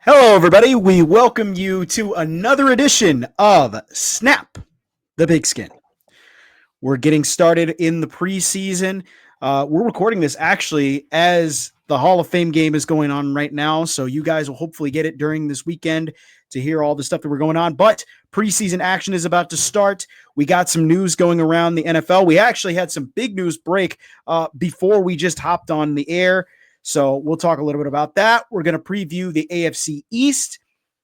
Hello, everybody. We welcome you to another edition of Snap the Pigskin. We're getting started in the preseason. We're recording this actually as the Hall of Fame game is going on right now, so you guys will hopefully get it during this weekend to hear all the stuff that we're going on. But preseason action is about to start. We got some news going around the NFL. We actually had some big news break before we just hopped on the air. So we'll talk a little bit about that. We're going to preview the AFC East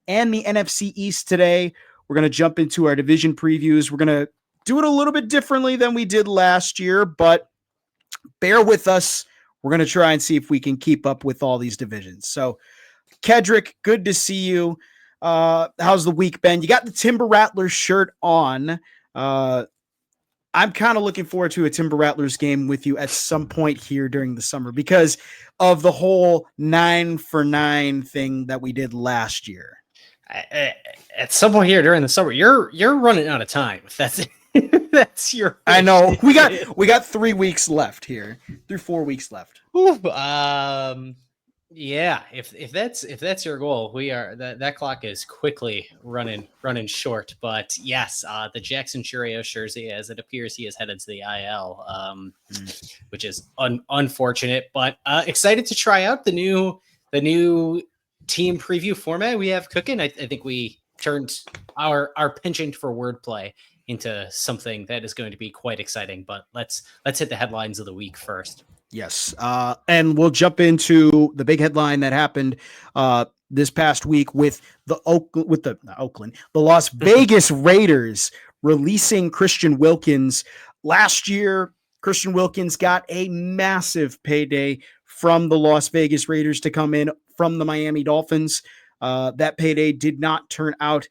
and the NFC East today. We're going to jump into our division previews. We're going to do it a little bit differently than we did last year, but bear with us. We're going to try and see if we can keep up with all these divisions. So, Kedrick, good to see you. How's the week been? You got the Timber Rattlers shirt on. I'm kind of looking forward to a Timber Rattlers game with you at some point here during the summer because of the whole 9-for-9 thing that we did last year. At some point here during the summer, you're running out of time. That's your. I know we got 3 weeks left here, 4 weeks left. Ooh, yeah. If that's your goal, we are that clock is quickly running short. But yes, the Jackson Churio jersey, as it appears, he is headed to the IL, which is unfortunate. But excited to try out the new team preview format we have cooking. I think we turned our penchant for wordplay into something that is going to be quite exciting. But let's hit the headlines of the week first. Yes, and we'll jump into the big headline that happened this past week with the Las Vegas Raiders releasing Christian Wilkins. Last year, Christian Wilkins got a massive payday from the Las Vegas Raiders to come in from the Miami Dolphins. That payday did not turn out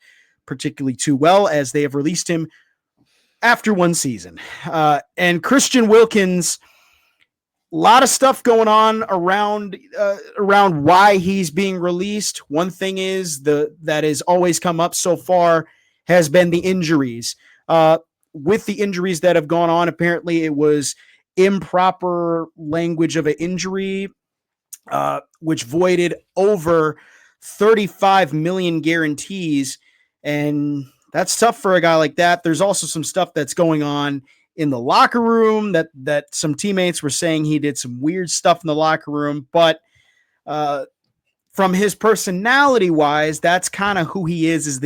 particularly too well as they have released him after one season. And Christian Wilkins, a lot of stuff going on around why he's being released. One thing is that has always come up so far has been the injuries. With the injuries that have gone on, apparently it was improper language of an injury, which voided over 35 million guarantees. And that's tough for a guy like that. There's also some stuff that's going on in the locker room that some teammates were saying he did some weird stuff in the locker room, but from his personality wise, that's kind of who he is as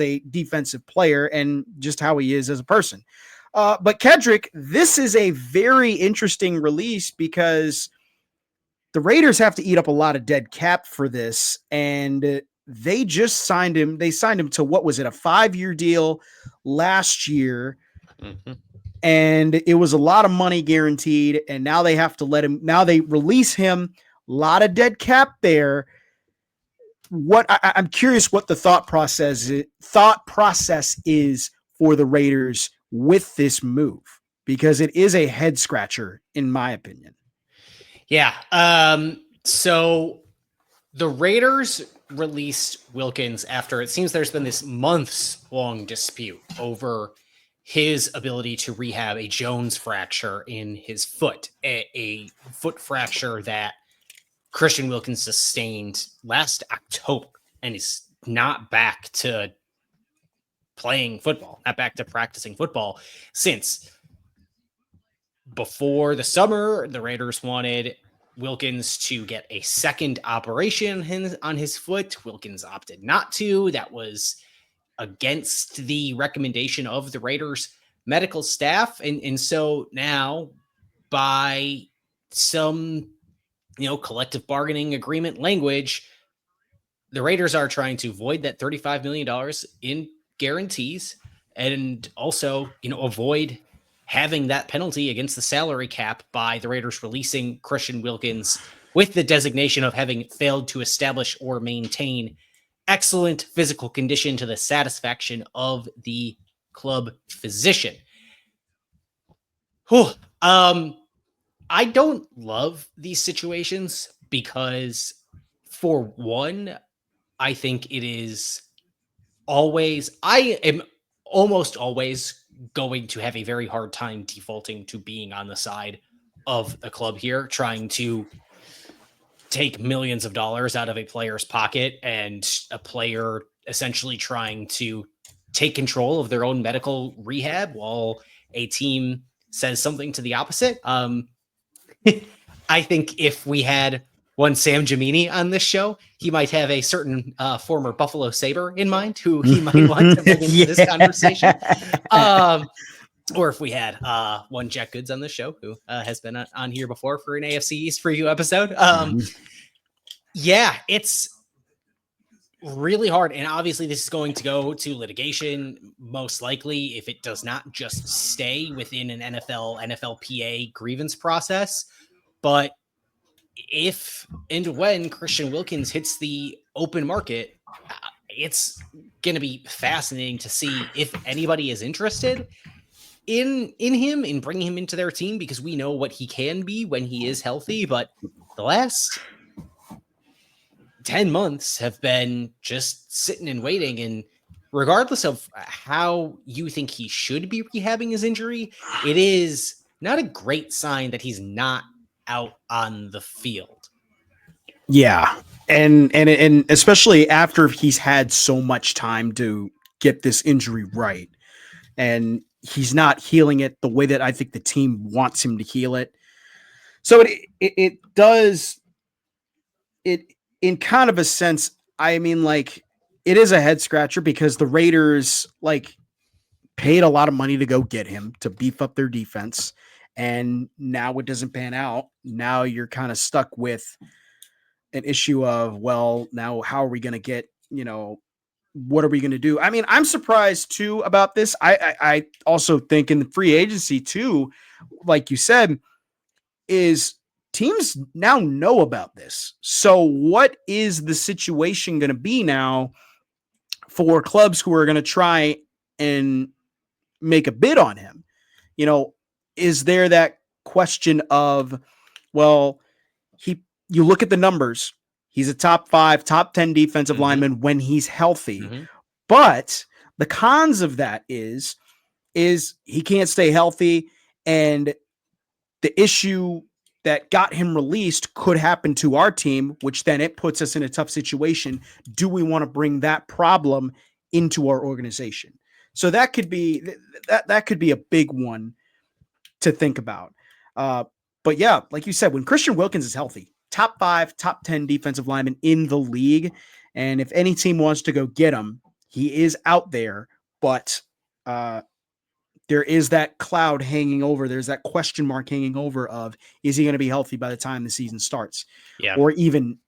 a defensive player and just how he is as a person. But Kedrick, this is a very interesting release because the Raiders have to eat up a lot of dead cap for this, and they just signed him. They signed him to, what was it, a 5-year deal last year. Mm-hmm. And it was a lot of money guaranteed, and now they have to let him. Now they release him. A lot of dead cap there. I'm curious what the thought process is for the Raiders with this move, because it is a head scratcher in my opinion. Yeah. So the Raiders released Wilkins after it seems there's been this months-long dispute over his ability to rehab a Jones fracture in his foot, a foot fracture that Christian Wilkins sustained last October and is not back to playing football, not back to practicing football since before the summer. The Raiders wanted Wilkins to get a second operation on his foot. Wilkins opted not to. That was against the recommendation of the Raiders medical staff. And so now by some, collective bargaining agreement language, the Raiders are trying to void that $35 million in guarantees and also, avoid having that penalty against the salary cap by the Raiders releasing Christian Wilkins with the designation of having failed to establish or maintain excellent physical condition to the satisfaction of the club physician. Whew. I don't love these situations because, for one, I think it is I am almost always going to have a very hard time defaulting to being on the side of the club here, trying to take millions of dollars out of a player's pocket and a player essentially trying to take control of their own medical rehab while a team says something to the opposite. I think if we had one Sam Gemini on this show, he might have a certain former Buffalo Sabre in mind who he might want to bring into this conversation. Or if we had one Jack Goods on this show who has been on here before for an AFC East preview episode. Yeah, it's really hard. And obviously this is going to go to litigation, most likely, if it does not just stay within an NFLPA grievance process. But if and when Christian Wilkins hits the open market, it's going to be fascinating to see if anybody is interested in him, in bringing him into their team, because we know what he can be when he is healthy. But the last 10 months have been just sitting and waiting. And regardless of how you think he should be rehabbing his injury, it is not a great sign that he's not out on the field. Yeah. And especially after he's had so much time to get this injury right. And he's not healing it the way that I think the team wants him to heal it. So it does it in kind of a sense. I mean, like, it is a head scratcher because the Raiders paid a lot of money to go get him to beef up their defense. And now it doesn't pan out. Now you're kind of stuck with an issue of, well, now how are we going to get, what are we going to do? I mean, I'm surprised too about this. I also think in the free agency too, like you said, is teams now know about this. So what is the situation going to be now for clubs who are going to try and make a bid on him? Is there that question of, well, you look at the numbers, he's a top 5, top 10 defensive lineman when he's healthy. But the cons of that is he can't stay healthy, and the issue that got him released could happen to our team, which then it puts us in a tough situation. Do we want to bring that problem into our organization? So that could be a big one to think about. But yeah, like you said, when Christian Wilkins is healthy, top 5, top 10 defensive lineman in the league. And if any team wants to go get him, he is out there, but there is that cloud hanging over. There's that question mark hanging over of, is he going to be healthy by the time the season starts? Yeah. Or even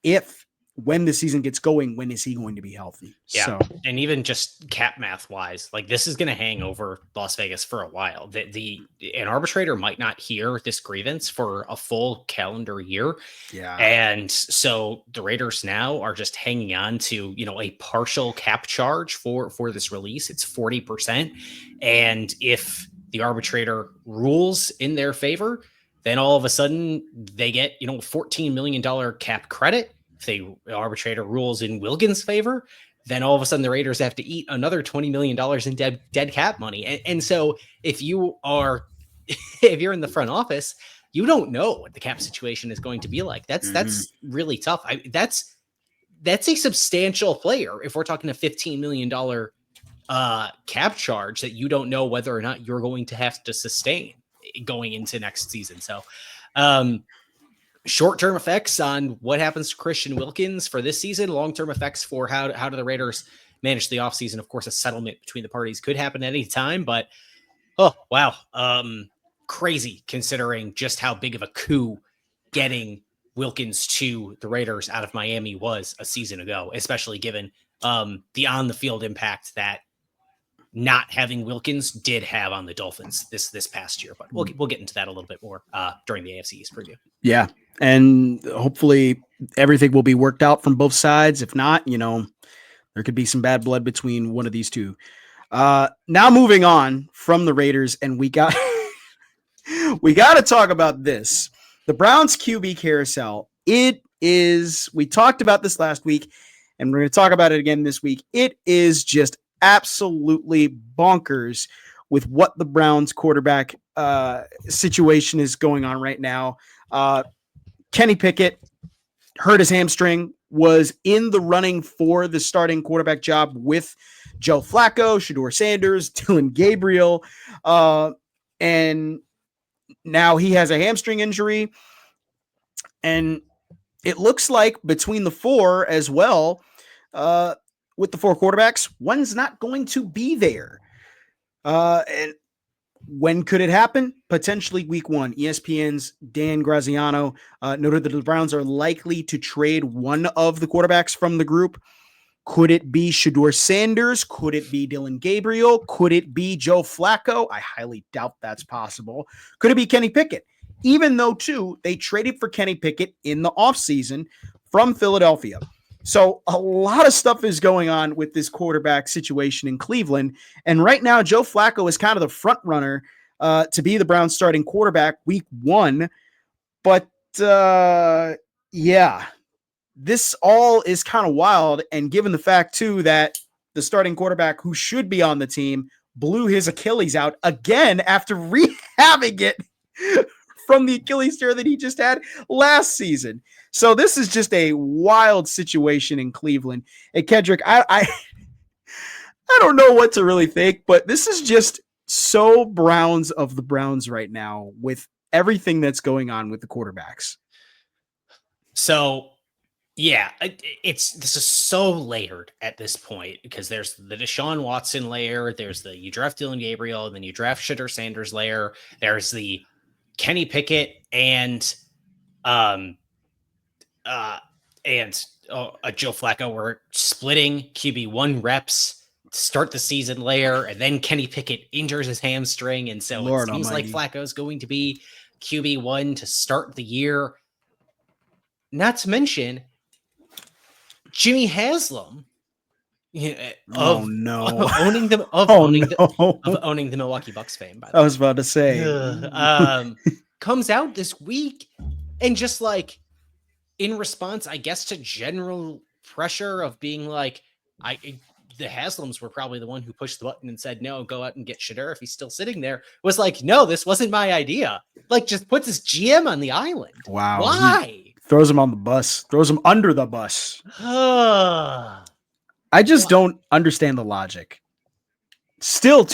when the season gets going, when is he going to be healthy? Yeah. So. And even just cap math wise, this is going to hang over Las Vegas for a while. An arbitrator might not hear this grievance for a full calendar year. Yeah. And so the Raiders now are just hanging on to, a partial cap charge for this release. It's 40%. And if the arbitrator rules in their favor, then all of a sudden they get, $14 million cap credit. If the arbitrator rules in Wilkins' favor, then all of a sudden the Raiders have to eat another $20 million in dead cap money. And so if you're in the front office, you don't know what the cap situation is going to be like. That's really tough. That's a substantial player. If we're talking a $15 million cap charge that you don't know whether or not you're going to have to sustain going into next season. So, short-term effects on what happens to Christian Wilkins for this season, long-term effects for how do the Raiders manage the offseason. Of course, a settlement between the parties could happen at any time, but oh, wow. Crazy considering just how big of a coup getting Wilkins to the Raiders out of Miami was a season ago, especially given the on-the-field impact that not having Wilkins did have on the Dolphins this past year. But we'll get into that a little bit more during the AFC East preview. Yeah. And hopefully everything will be worked out from both sides. If not, there could be some bad blood between one of these two. Now moving on from the Raiders, and we got to talk about this. The Browns QB carousel. We talked about this last week, and we're going to talk about it again this week. It is just absolutely bonkers with what the Browns quarterback situation is going on right now. Kenny Pickett hurt his hamstring, was in the running for the starting quarterback job with Joe Flacco, Shedeur Sanders, Dylan Gabriel, and now he has a hamstring injury. And it looks like between the four as well, with the four quarterbacks, one's not going to be there. And when could it happen? Potentially week one. ESPN's Dan Graziano noted that the Browns are likely to trade one of the quarterbacks from the group. Could it be Shedeur Sanders? Could it be Dylan Gabriel? Could it be Joe Flacco? I highly doubt that's possible. Could it be Kenny Pickett? Even though, too, they traded for Kenny Pickett in the offseason from Philadelphia. So a lot of stuff is going on with this quarterback situation in Cleveland. And right now, Joe Flacco is kind of the front runner to be the Browns starting quarterback week one. But yeah, this all is kind of wild. And given the fact, too, that the starting quarterback who should be on the team blew his Achilles out again after rehabbing it from the Achilles tear that he just had last season. So this is just a wild situation in Cleveland. And Kedrick, I don't know what to really think, but this is just so Browns of the Browns right now with everything that's going on with the quarterbacks. So, yeah, this is so layered at this point because there's the Deshaun Watson layer, there's the you draft Dylan Gabriel, and then you draft Shedeur Sanders layer. There's the Kenny Pickett and Joe Flacco were splitting QB1 reps to start the season layer, and then Kenny Pickett injures his hamstring, and so Lord it seems Almighty. like Flacco's going to be QB1 to start the year. Not to mention Jimmy Haslam owning the Milwaukee Bucks fame. By the I was about to say, comes out this week and just like in response, I guess, to general pressure of being like, the Haslams were probably the one who pushed the button and said, no, go out and get Shedeur if he's still sitting there, was like, no, this wasn't my idea. Like, just puts his GM on the island. Wow. Why? Throws him on the bus, throws him under the bus. I just don't understand the logic. Still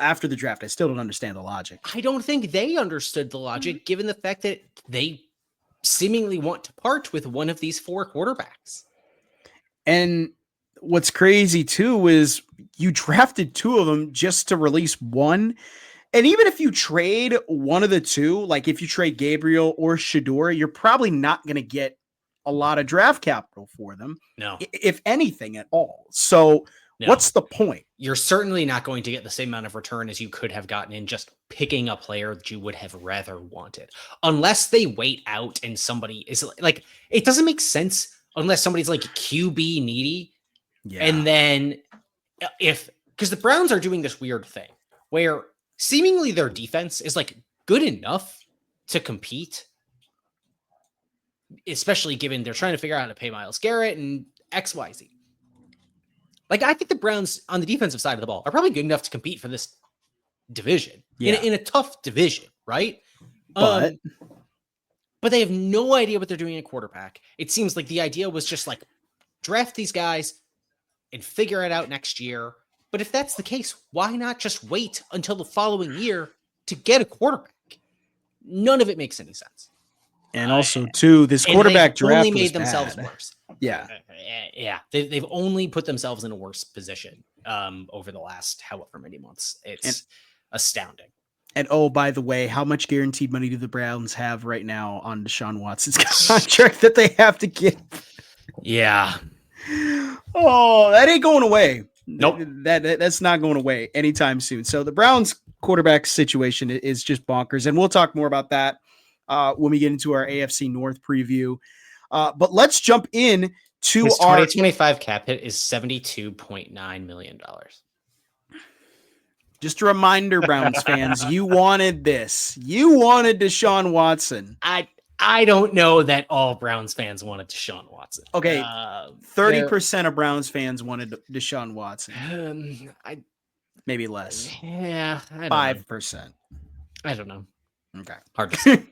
after the draft, I still don't understand the logic. I don't think they understood the logic, given the fact that they seemingly want to part with one of these four quarterbacks. And what's crazy too is you drafted two of them just to release one. And even if you trade one of the two, like if you trade Gabriel or Shedeur, you're probably not going to get a lot of draft capital for them. No. If anything at all. So what's the point? You're certainly not going to get the same amount of return as you could have gotten in just picking a player that you would have rather wanted. Unless they wait out and somebody is like, it doesn't make sense unless somebody's like QB needy. Yeah. And then because the Browns are doing this weird thing where seemingly their defense is like good enough to compete, especially given they're trying to figure out how to pay Myles Garrett and XYZ. Like, I think the Browns on the defensive side of the ball are probably good enough to compete for this division in a tough division, right? But they have no idea what they're doing at quarterback. It seems like the idea was just like draft these guys and figure it out next year. But if that's the case, why not just wait until the following year to get a quarterback? None of it makes any sense. And also, too, this quarterback draft only made themselves worse. Yeah. Yeah. They've only put themselves in a worse position over the last however many months. It's astounding. And by the way, how much guaranteed money do the Browns have right now on Deshaun Watson's contract that they have to give? Yeah. Oh, that ain't going away. Nope. That's not going away anytime soon. So the Browns quarterback situation is just bonkers. And we'll talk more about that when we get into our AFC North preview. But let's jump in to His our 2025 cap hit is $72.9 million. Just a reminder, Browns fans, you wanted this. You wanted Deshaun Watson. I don't know that all Browns fans wanted Deshaun Watson. Okay, 30% of Browns fans wanted Deshaun Watson. Maybe less. Yeah, 5%. I don't know. Okay, hard to say.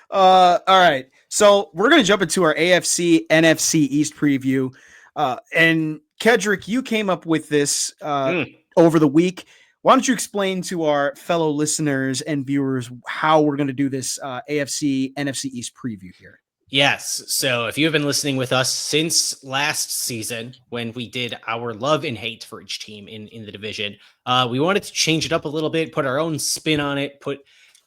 All right. So we're going to jump into our AFC NFC East preview. And Kedrick, you came up with this over the week. Why don't you explain to our fellow listeners and viewers how we're going to do this AFC NFC East preview here? Yes. So if you've been listening with us since last season, when we did our love and hate for each team in the division, we wanted to change it up a little bit, put our own spin on it, put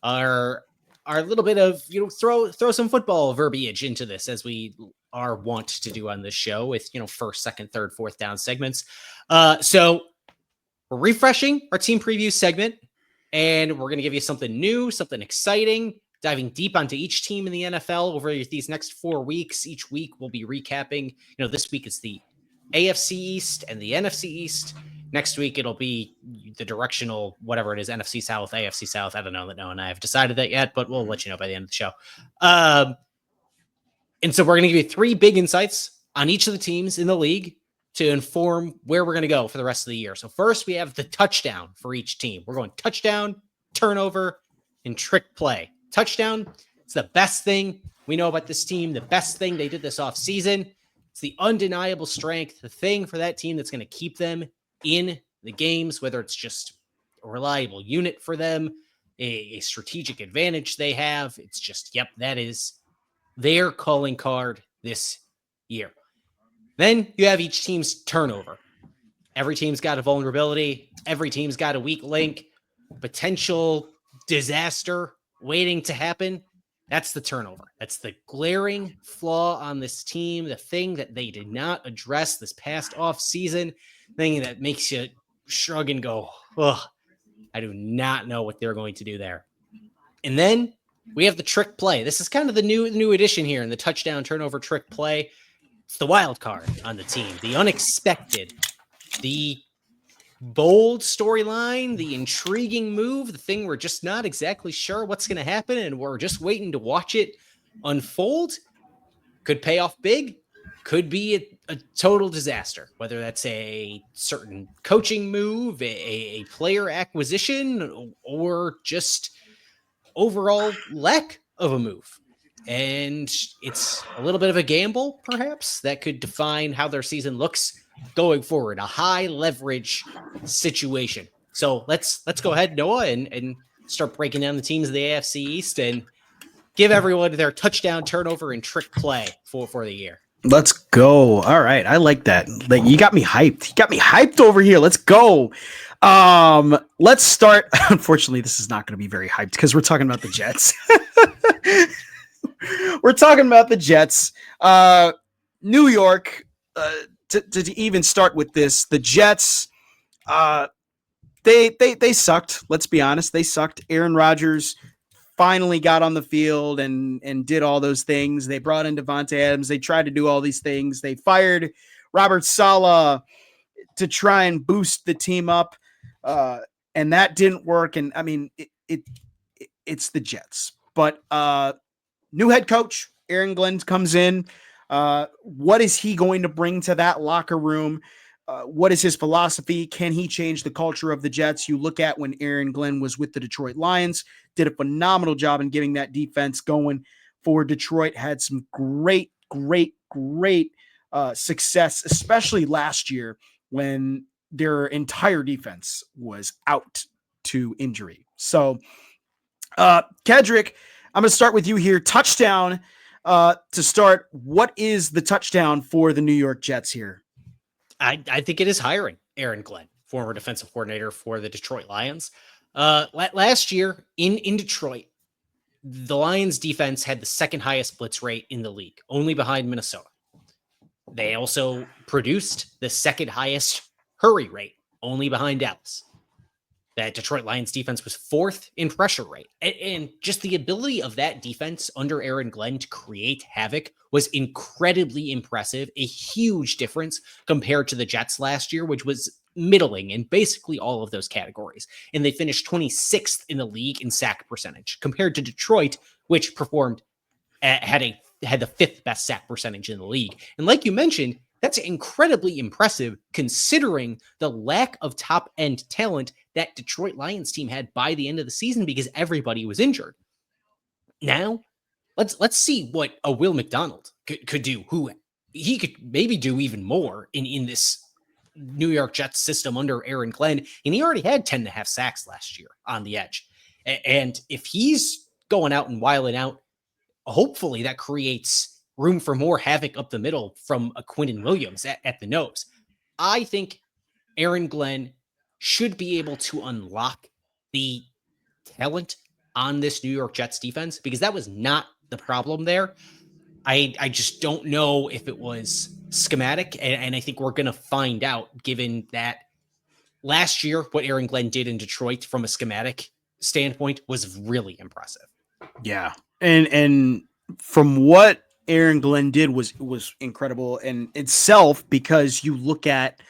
our little bit of, throw some football verbiage into this, as we are wont to do on this show with, first, second, third, fourth down segments. So we're refreshing our team preview segment, and we're going to give you something new, something exciting, diving deep onto each team in the NFL over these next 4 weeks. Each week we'll be recapping. This week it's the AFC East and the NFC East. Next week it'll be the directional, whatever it is, NFC South, AFC South. I don't know that no one and I have decided that yet, but we'll let you know by the end of the show. And so we're going to give you 3 big insights on each of the teams in the league to inform where we're going to go for the rest of the year. So first we have the touchdown for each team. We're going touchdown, turnover, and trick play. Touchdown, it's the best thing we know about this team, the best thing they did this offseason. It's the undeniable strength, the thing for that team that's going to keep them in the games, whether it's just a reliable unit for them, a strategic advantage they have. It's just, that is their calling card this year. Then you have each team's turnover. Every team's got a vulnerability. Every team's got a weak link, potential disaster waiting to happen. That's the turnover. That's the glaring flaw on this team, the thing that they did not address this past offseason, thing that makes you shrug and go, I do not know what they're going to do there. And then we have the trick play. This is kind of the new addition here in the touchdown turnover trick play. It's the wild card on the team, the unexpected, the bold storyline, the intriguing move, the thing we're just not exactly sure what's going to happen, and we're just waiting to watch it unfold. Could pay off big, could be a total disaster, whether that's a certain coaching move, a player acquisition, or just overall lack of a move. And it's a little bit of a gamble, perhaps, that could define how their season looks going forward, a high leverage situation. So let's go ahead, Noah, and start breaking down the teams of the AFC East and give everyone their touchdown, turnover, and trick play for the year. Let's go. All right. I like that. Like, you got me hyped. You got me hyped over here. Let's go. Let's start. Unfortunately, this is not going to be very hyped because we're talking about the Jets. We're talking about the Jets. New York, to even start with this, the Jets, they sucked. Let's be honest. They sucked. Aaron Rodgers finally got on the field and did all those things. They brought in Devontae Adams. They tried to do all these things. They fired Robert Saleh to try and boost the team up. And that didn't work. And I mean, it's the Jets, but, new head coach, Aaron Glenn, comes in. What is he going to bring to that locker room? What is his philosophy? Can he change the culture of the Jets? You look at when Aaron Glenn was with the Detroit Lions, did a phenomenal job in getting that defense going for Detroit, had some great success, especially last year when their entire defense was out to injury. So, Kedrick, I'm going to start with you here. Touchdown to start. What is the touchdown for the New York Jets here? I think it is hiring Aaron Glenn, former defensive coordinator for the Detroit Lions. Last year in Detroit, the Lions defense had the second highest blitz rate in the league, only behind Minnesota. They also produced the second highest hurry rate, only behind Dallas. That Detroit Lions defense was fourth in pressure rate. And just the ability of that defense under Aaron Glenn to create havoc was incredibly impressive. A huge difference compared to the Jets last year, which was middling in basically all of those categories. And they finished 26th in the league in sack percentage compared to Detroit, which performed had the fifth best sack percentage in the league. And like you mentioned, that's incredibly impressive considering the lack of top-end talent that Detroit Lions team had by the end of the season because everybody was injured. Now, let's see what a Will McDonald could do. Who he could maybe do even more in this New York Jets system under Aaron Glenn. And he already had 10.5 sacks last year on the edge. And if he's going out and wiling out, hopefully that creates room for more havoc up the middle from a Quinnen Williams at the nose. I think Aaron Glenn should be able to unlock the talent on this New York Jets defense, because that was not the problem there. I just don't know if it was schematic, and I think we're going to find out, given that last year what Aaron Glenn did in Detroit from a schematic standpoint was really impressive. Yeah. And from what Aaron Glenn did was incredible in itself, because you look at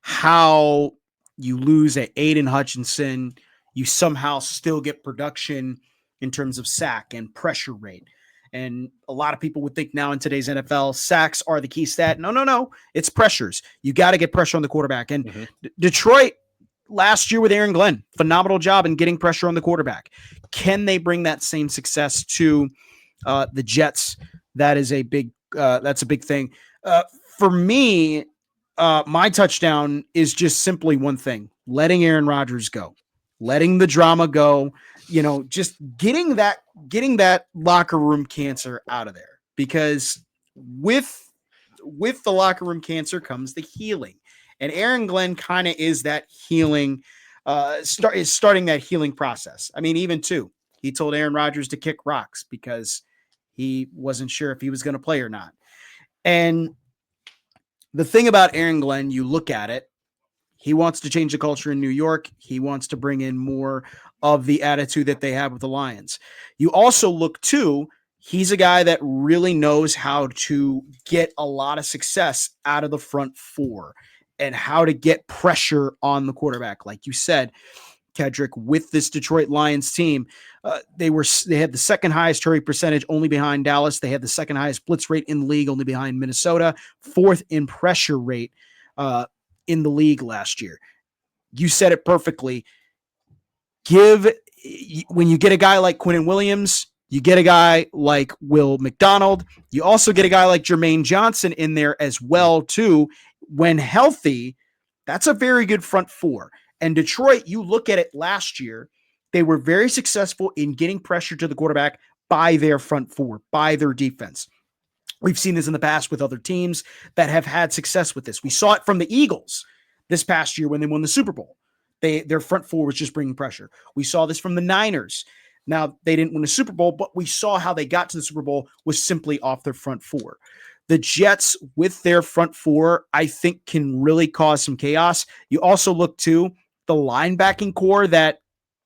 how you lose at Aiden Hutchinson, you somehow still get production in terms of sack and pressure rate. And a lot of people would think now in today's NFL, sacks are the key stat. No. It's pressures. You got to get pressure on the quarterback. And Detroit last year with Aaron Glenn, phenomenal job in getting pressure on the quarterback. Can they bring that same success to the Jets? That's a big thing. For me, my touchdown is just simply one thing: letting Aaron Rodgers go, letting the drama go, just getting that locker room cancer out of there, because with the locker room cancer comes the healing. And Aaron Glenn kind of is that healing, is starting that healing process. I mean, even too, he told Aaron Rodgers to kick rocks because he wasn't sure if he was going to play or not. And the thing about Aaron Glenn, you look at it, he wants to change the culture in New York. He wants to bring in more of the attitude that they have with the Lions. You also look too, he's a guy that really knows how to get a lot of success out of the front four and how to get pressure on the quarterback. Like you said, Kedrick, with this Detroit Lions team, they had the second highest hurry percentage, only behind Dallas. They had the second highest blitz rate in the league, only behind Minnesota. Fourth in pressure rate in the league last year. You said it perfectly. When you get a guy like Quinnen Williams, you get a guy like Will McDonald. You also get a guy like Jermaine Johnson in there as well too. When healthy, that's a very good front four. And Detroit, you look at it last year, they were very successful in getting pressure to the quarterback by their front four, by their defense. We've seen this in the past with other teams that have had success with this. We saw it from the Eagles this past year when they won the Super Bowl. Their front four was just bringing pressure. We saw this from the Niners. Now, they didn't win the Super Bowl, but we saw how they got to the Super Bowl was simply off their front four. The Jets, with their front four, I think can really cause some chaos. You also look to the linebacking core that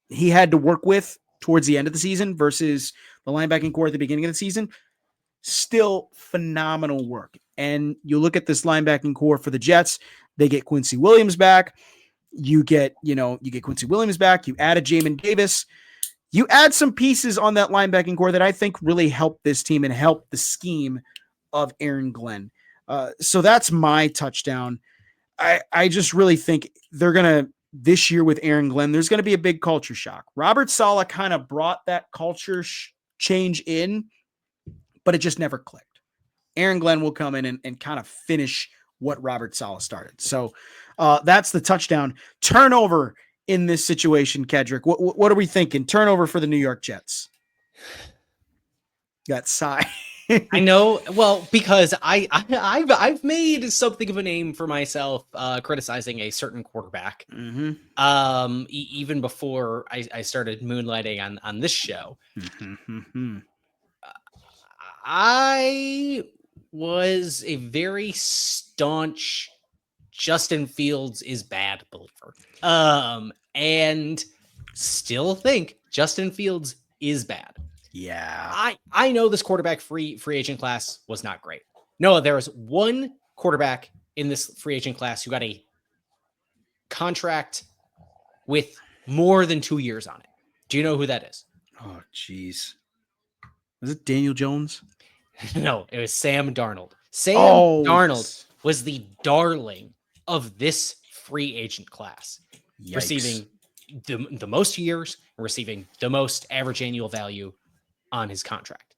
he had to work with towards the end of the season versus the linebacking core at the beginning of the season. Still phenomenal work. And you look at this linebacking core for the Jets, they get Quincy Williams back. You get Quincy Williams back. You add a Jamin Davis. You add some pieces on that linebacking core that I think really help this team and help the scheme of Aaron Glenn. So that's my touchdown. I just really think they're going to, this year with Aaron Glenn, there's going to be a big culture shock. Robert Saleh kind of brought that culture change in, but it just never clicked. Aaron Glenn will come in and kind of finish what Robert Saleh started. So that's the touchdown. Turnover in this situation, Kedrick. What are we thinking? Turnover for the New York Jets. Got sigh. I know. Well, because I've made something of a name for myself criticizing a certain quarterback. Mm-hmm. Even before I started moonlighting on this show. Mm-hmm. I was a very staunch Justin Fields is bad believer. And still think Justin Fields is bad. Yeah. I know this quarterback free agent class was not great. No, there was one quarterback in this free agent class who got a contract with more than 2 years on it. Do you know who that is? Oh, geez. Was it Daniel Jones? No, it was Sam Darnold. Darnold was the darling of this free agent class, Yikes. receiving the most years and receiving the most average annual value on his contract.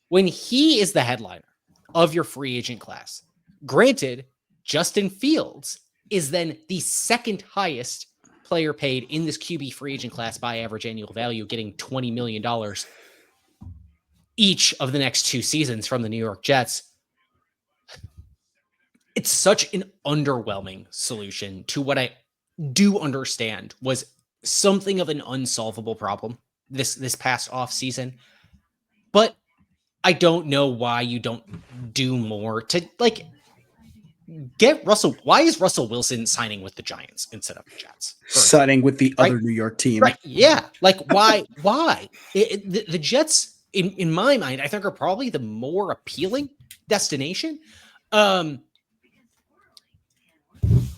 when he is the headliner of your free agent class. Granted, Justin Fields is then the second highest player paid in this QB free agent class by average annual value, getting $20 million each of the next 2 seasons from the New York Jets. It's such an underwhelming solution to what I do understand was something of an unsolvable problem this past off season. But I don't know why you don't do more to like get Russell. Why is Russell Wilson signing with the Giants instead of the Jets? Signing with the other New York team. Right. Yeah. Like why? The Jets, in my mind, I think are probably the more appealing destination. And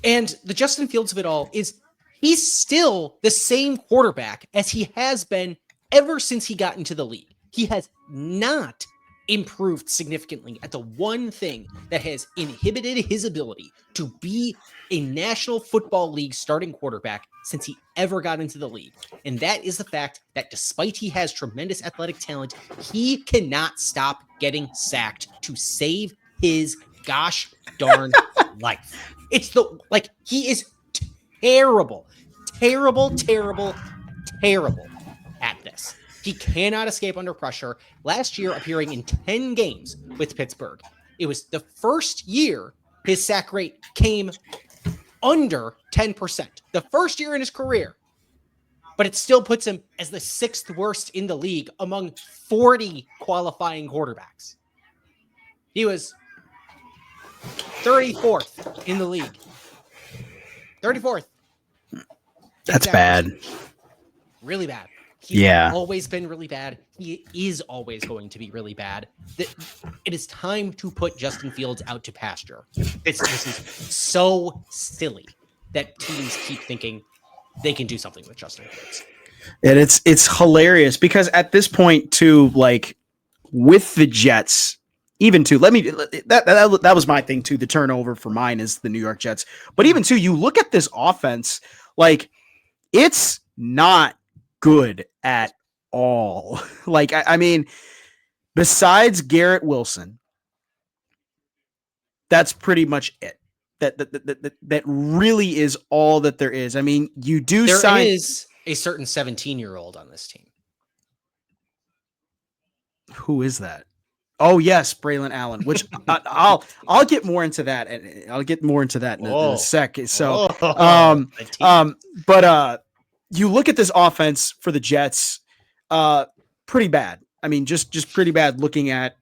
the Justin Fields of it all is he's still the same quarterback as he has been ever since he got into the league. He has not improved significantly at the one thing that has inhibited his ability to be a National Football League starting quarterback since he ever got into the league. And that is the fact that despite he has tremendous athletic talent, he cannot stop getting sacked to save his gosh darn life. It's he is terrible at this. He cannot escape under pressure. Last year, appearing in 10 games with Pittsburgh, it was the first year his sack rate came under 10%. The first year in his career. But it still puts him as the 6th worst in the league among 40 qualifying quarterbacks. He was 34th in the league. 34th. That's bad. Really bad. He's always been really bad. He is always going to be really bad. It is time to put Justin Fields out to pasture. This is so silly that teams keep thinking they can do something with Justin Fields. And it's hilarious because at this point too, like with the Jets, even too, that was my thing too. The turnover for mine is the New York Jets. But even too, you look at this offense, like it's not good at all. Like, I mean, besides Garrett Wilson, that's pretty much it. That really is all that there is. I mean, there is a certain 17-year-old on this team. Who is that? Oh yes, Braylon Allen. Which I'll get more into that, and I'll get more into that in a sec. So, but you look at this offense for the Jets, pretty bad. I mean, just pretty bad. Looking at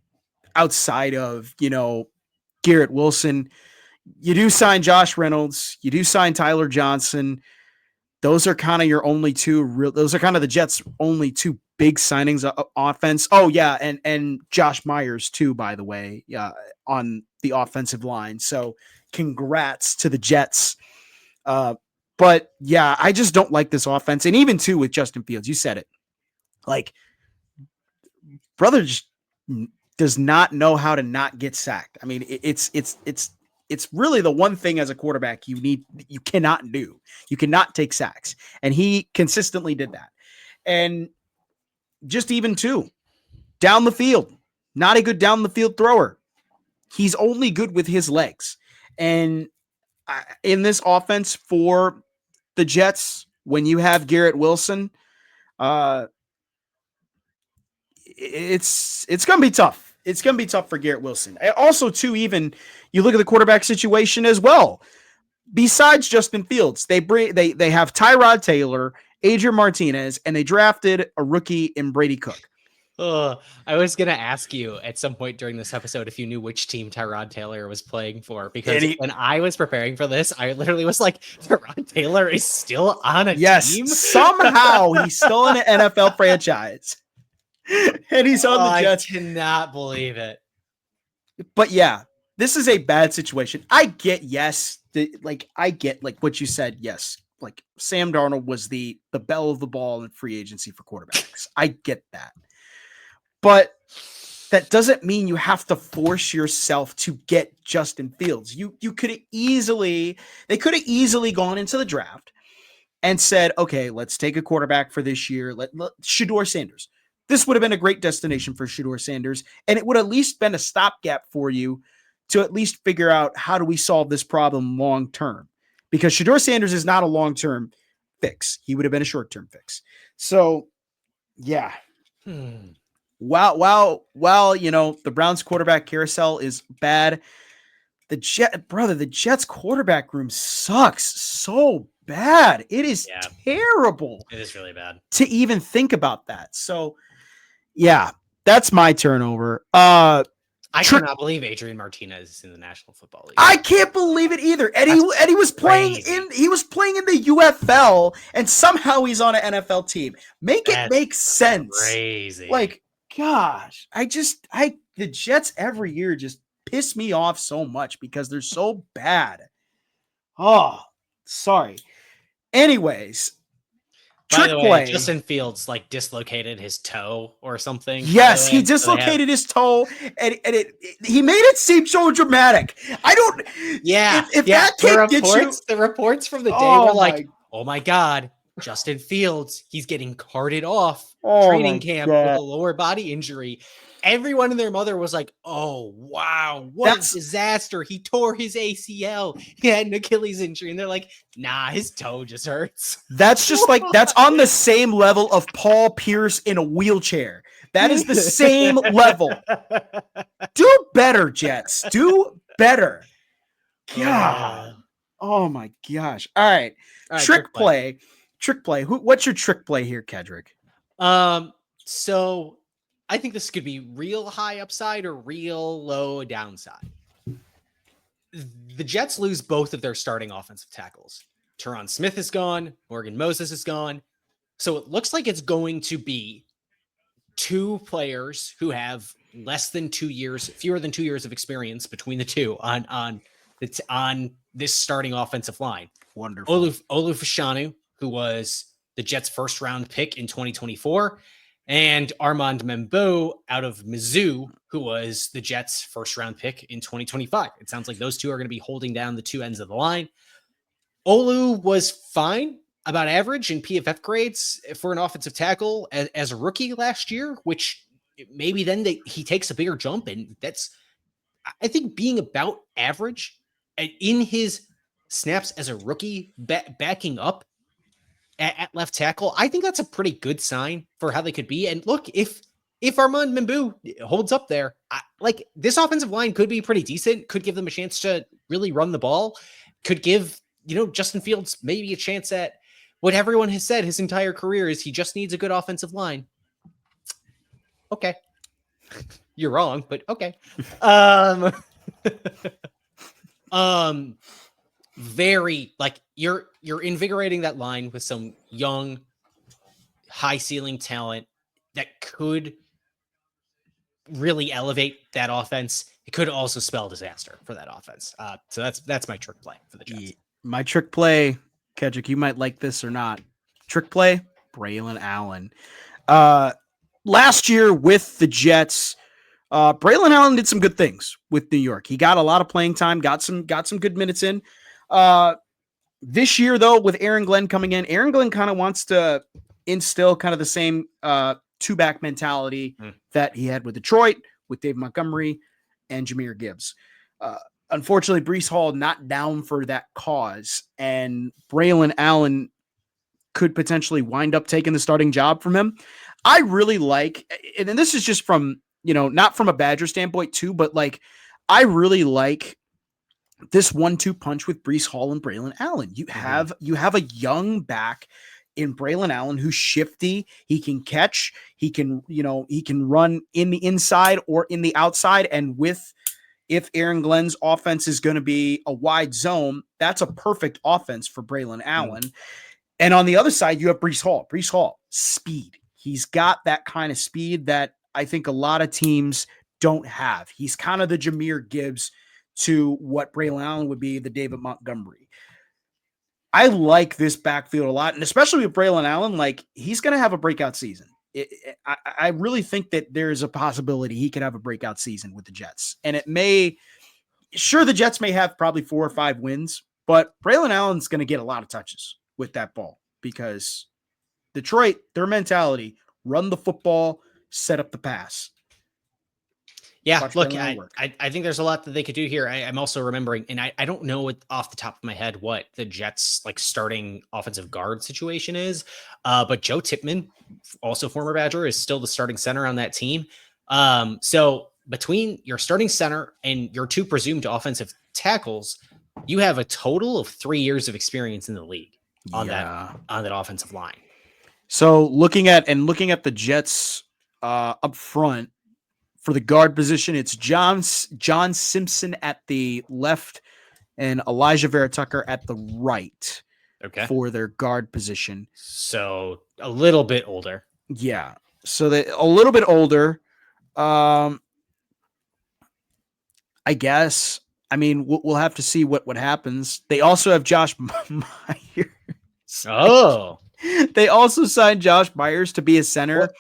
outside of Garrett Wilson, you do sign Josh Reynolds, you do sign Tyler Johnson. Those are kind of your only two. Those are kind of the Jets' only two big signings offense. Oh yeah, and Josh Myers too, by the way, on the offensive line. So congrats to the Jets. But yeah, I just don't like this offense. And even too with Justin Fields, you said it. Like, brother just does not know how to not get sacked. I mean, it's really the one thing as a quarterback you cannot do. You cannot take sacks. And he consistently did that. And just even too, down the field, not a good down the field thrower. He's only good with his legs. And in this offense for the Jets, when you have Garrett Wilson, it's going to be tough. It's going to be tough for Garrett Wilson. Also, too, even you look at the quarterback situation as well. Besides Justin Fields, they have Tyrod Taylor, Adrian Martinez, and they drafted a rookie in Brady Cook. I was going to ask you at some point during this episode if you knew which team Tyrod Taylor was playing for, because when I was preparing for this, I literally was like, Tyrod Taylor is still on a team? Yes, somehow he's still in an NFL franchise. And he's on the Jets. I cannot believe it. But yeah, this is a bad situation. I get, what you said, yes. Like Sam Darnold was the belle of the ball in free agency for quarterbacks. I get that. But that doesn't mean you have to force yourself to get Justin Fields. They could have easily gone into the draft and said, okay, let's take a quarterback for this year. Let Shedeur Sanders. this would have been a great destination for Shedeur Sanders, and it would have at least been a stopgap for you to at least figure out how do we solve this problem long term, because Shedeur Sanders is not a long term fix. He would have been a short term fix. So, yeah. While the Browns quarterback carousel is bad, the Jets quarterback room sucks so bad. It is terrible. It is really bad to even think about that. So, yeah, that's my turnover. I cannot believe Adrian Martinez is in the National Football League. I can't believe it either. And he was playing in the UFL, and somehow he's on an NFL team. Make sense. Crazy. Like, gosh, the Jets every year just piss me off so much because they're so bad. Oh, sorry. Anyways, by the way, Justin Fields dislocated his toe or something. Yes, he dislocated his toe, and he made it seem so dramatic. I don't. Yeah, if that can't get you, the reports from the day were like, "Oh my God, Justin Fields, he's getting carted off training camp with a lower body injury." Everyone and their mother was like, "Oh wow, what a disaster! He tore his ACL. He had an Achilles injury," and they're like, "Nah, his toe just hurts." That's just that's on the same level of Paul Pierce in a wheelchair. That is the same level. Do better, Jets. Do better. God. Oh my gosh. All right. Trick play. What's your trick play here, Kedrick? So I think this could be real high upside or real low downside. The Jets lose both of their starting offensive tackles. Teron Smith is gone. Morgan Moses is gone. So it looks like it's going to be two players who have fewer than 2 years of experience between the two on this starting offensive line. Wonderful. Olu Fashanu, who was the Jets' first round pick in 2024, and Armand Membo out of Mizzou, who was the Jets' first round pick in 2025. It sounds like those two are going to be holding down the two ends of the line. Olu was fine, about average in PFF grades for an offensive tackle as a rookie last year, which maybe then he takes a bigger jump. And that's, I think, being about average in his snaps as a rookie, backing up at left tackle. I think that's a pretty good sign for how they could be. And look, if Armand Membu holds up there, this offensive line could be pretty decent, could give them a chance to really run the ball, could give, Justin Fields maybe a chance at what everyone has said his entire career is he just needs a good offensive line. Okay. You're wrong, but okay. Very you're invigorating that line with some young, high ceiling talent that could really elevate that offense. It could also spell disaster for that offense. So that's my trick play for the Jets. My trick play, Kedrick, you might like this or not. Trick play, Braylon Allen. Last year with the Jets, Braylon Allen did some good things with New York. He got a lot of playing time, got some good minutes in. This year, though, with Aaron Glenn coming in, Aaron Glenn kind of wants to instill kind of the same two-back mentality that he had with Detroit, with Dave Montgomery, and Jahmyr Gibbs. Unfortunately, Breece Hall not down for that cause, and Braylon Allen could potentially wind up taking the starting job from him. I really like, and this is just from, not from a Badger standpoint too, but I really like this 1-2 punch with Breece Hall and Braylon Allen. You have a young back in Braylon Allen who's shifty. He can catch, he can run in the inside or in the outside. And if Aaron Glenn's offense is going to be a wide zone, that's a perfect offense for Braylon Allen. And on the other side, you have Breece Hall. Breece Hall, speed. He's got that kind of speed that I think a lot of teams don't have. He's kind of the Jahmyr Gibbs to what Braylon Allen would be the David Montgomery. I like this backfield a lot, and especially with Braylon Allen, he's going to have a breakout season. I really think that there's a possibility he could have a breakout season with the Jets. And the Jets may have probably 4 or 5 wins, but Braylon Allen's going to get a lot of touches with that ball because Detroit, their mentality, run the football, set up the pass. Yeah, Watch look, Bernard work. I think there's a lot that they could do here. I'm also remembering, and I don't know what, off the top of my head what the Jets like starting offensive guard situation is, but Joe Tippmann, also former Badger, is still the starting center on that team. So between your starting center and your two presumed offensive tackles, you have a total of 3 years of experience in the league on that offensive line. So looking at the Jets up front for the guard position, it's John Simpson at the left and Elijah Vera Tucker at the right. Okay. For their guard position. So a little bit older. Yeah. So they a little bit older. I guess. I mean, we'll have to see what happens. They also have Josh Myers. Oh. They also signed Josh Myers to be a center. What?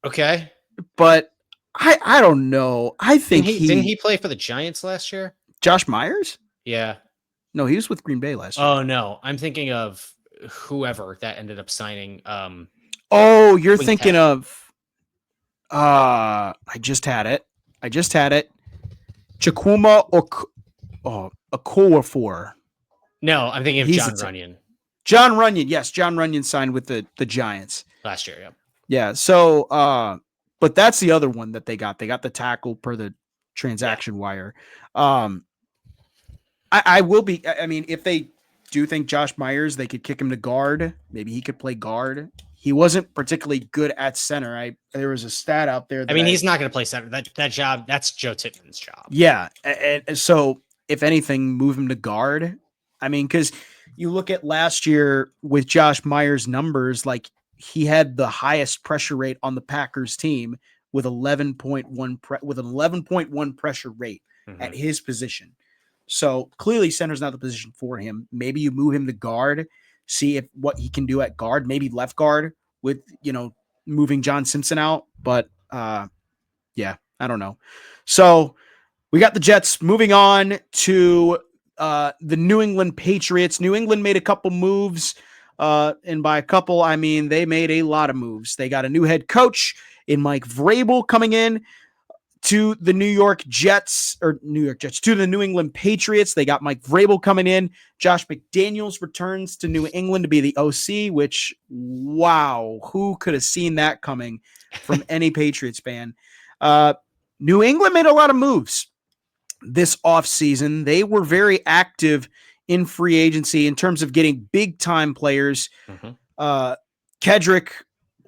Okay. But I don't know. I think didn't he play for the Giants last year? Josh Myers? Yeah. No, he was with Green Bay last year. Oh no, I'm thinking of whoever that ended up signing. Oh, you're thinking of I just had it. Chukwuma Okorafor. No, I'm thinking of John Runyon. John Runyon, yes, John Runyon signed with the Giants last year. Yeah. Yeah. So, but that's the other one that they got. They got the tackle per the transaction wire. I will be. I mean, if they do think Josh Myers, they could kick him to guard. Maybe he could play guard. He wasn't particularly good at center. There was a stat out there. He's not going to play center. That job, that's Joe Tippmann's job. Yeah. And so, if anything, move him to guard. I mean, because you look at last year with Josh Myers' numbers, like he had the highest pressure rate on the Packers team with 11.1 pressure rate at his position. So clearly, center's not the position for him. Maybe you move him to guard, see what he can do at guard. Maybe left guard with moving John Simpson out. But yeah, I don't know. So we got the Jets. Moving on to the New England Patriots. New England made a couple moves, and by a couple, I mean they made a lot of moves. They got a new head coach in Mike Vrabel coming in to the to the New England Patriots. They got Mike Vrabel coming in. Josh McDaniels returns to New England to be the OC, which, wow, who could have seen that coming from any Patriots fan? New England made a lot of moves this offseason. They were very active in free agency in terms of getting big-time players. Kedrick,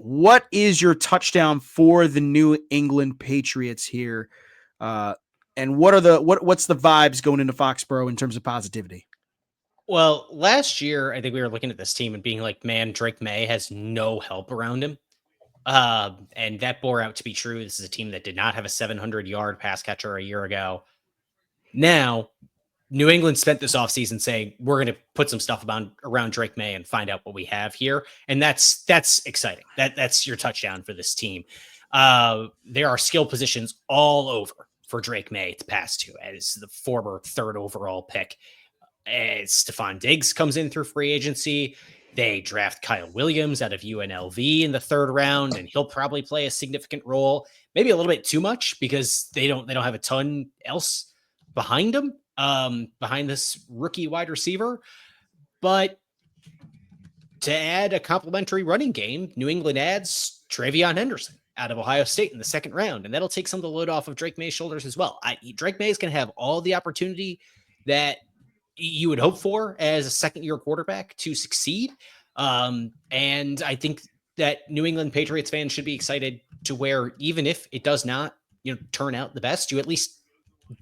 what is your touchdown for the New England Patriots here? And what's the vibes going into Foxborough in terms of positivity? Well, last year, I think we were looking at this team and being like, man, Drake May has no help around him. And that bore out to be true. This is a team that did not have a 700-yard pass catcher a year ago. Now, New England spent this offseason saying, we're going to put some stuff around Drake May and find out what we have here. And that's exciting. That's your touchdown for this team. There are skill positions all over for Drake May to pass to as the former 3rd overall pick. As Stephon Diggs comes in through free agency, they draft Kyle Williams out of UNLV in the 3rd round, and he'll probably play a significant role, maybe a little bit too much because they don't have a ton else behind him. Behind this rookie wide receiver. But to add a complimentary running game, New England adds Travion Henderson out of Ohio State in the 2nd round, and that'll take some of the load off of Drake May's shoulders as well. Drake May is going to have all the opportunity that you would hope for as a second-year quarterback to succeed. And I think that New England Patriots fans should be excited to where even if it does not turn out the best, you at least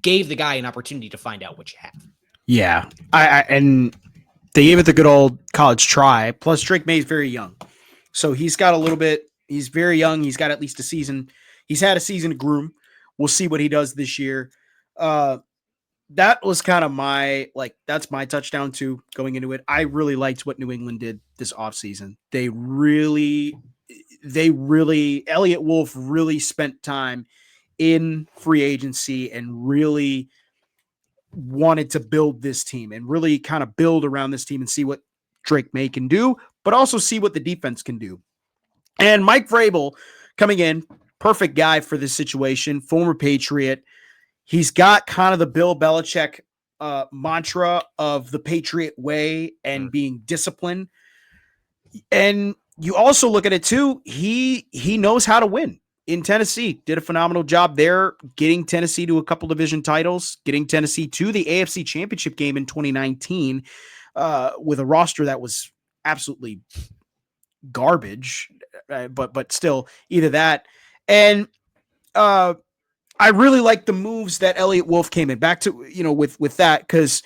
gave the guy an opportunity to find out what you have. Yeah. And they gave it the good old college try. Plus Drake May's very young. So he's very young. He's got at least a season. He's had a season to groom. We'll see what he does this year. That was kind of that's my touchdown too going into it. I really liked what New England did this offseason. They really, Elliott Wolf really spent time in free agency and really wanted to build this team and really kind of build around this team and see what Drake May can do, but also see what the defense can do. And Mike Vrabel coming in, perfect guy for this situation, former Patriot. He's got kind of the Bill Belichick mantra of the Patriot way and being disciplined. And you also look at it too. He knows how to win in Tennessee. Did a phenomenal job there, getting Tennessee to a couple division titles, getting Tennessee to the AFC Championship game in 2019 with a roster that was absolutely garbage, but still either that. And I really like the moves that Elliott Wolf came in back to, with that, because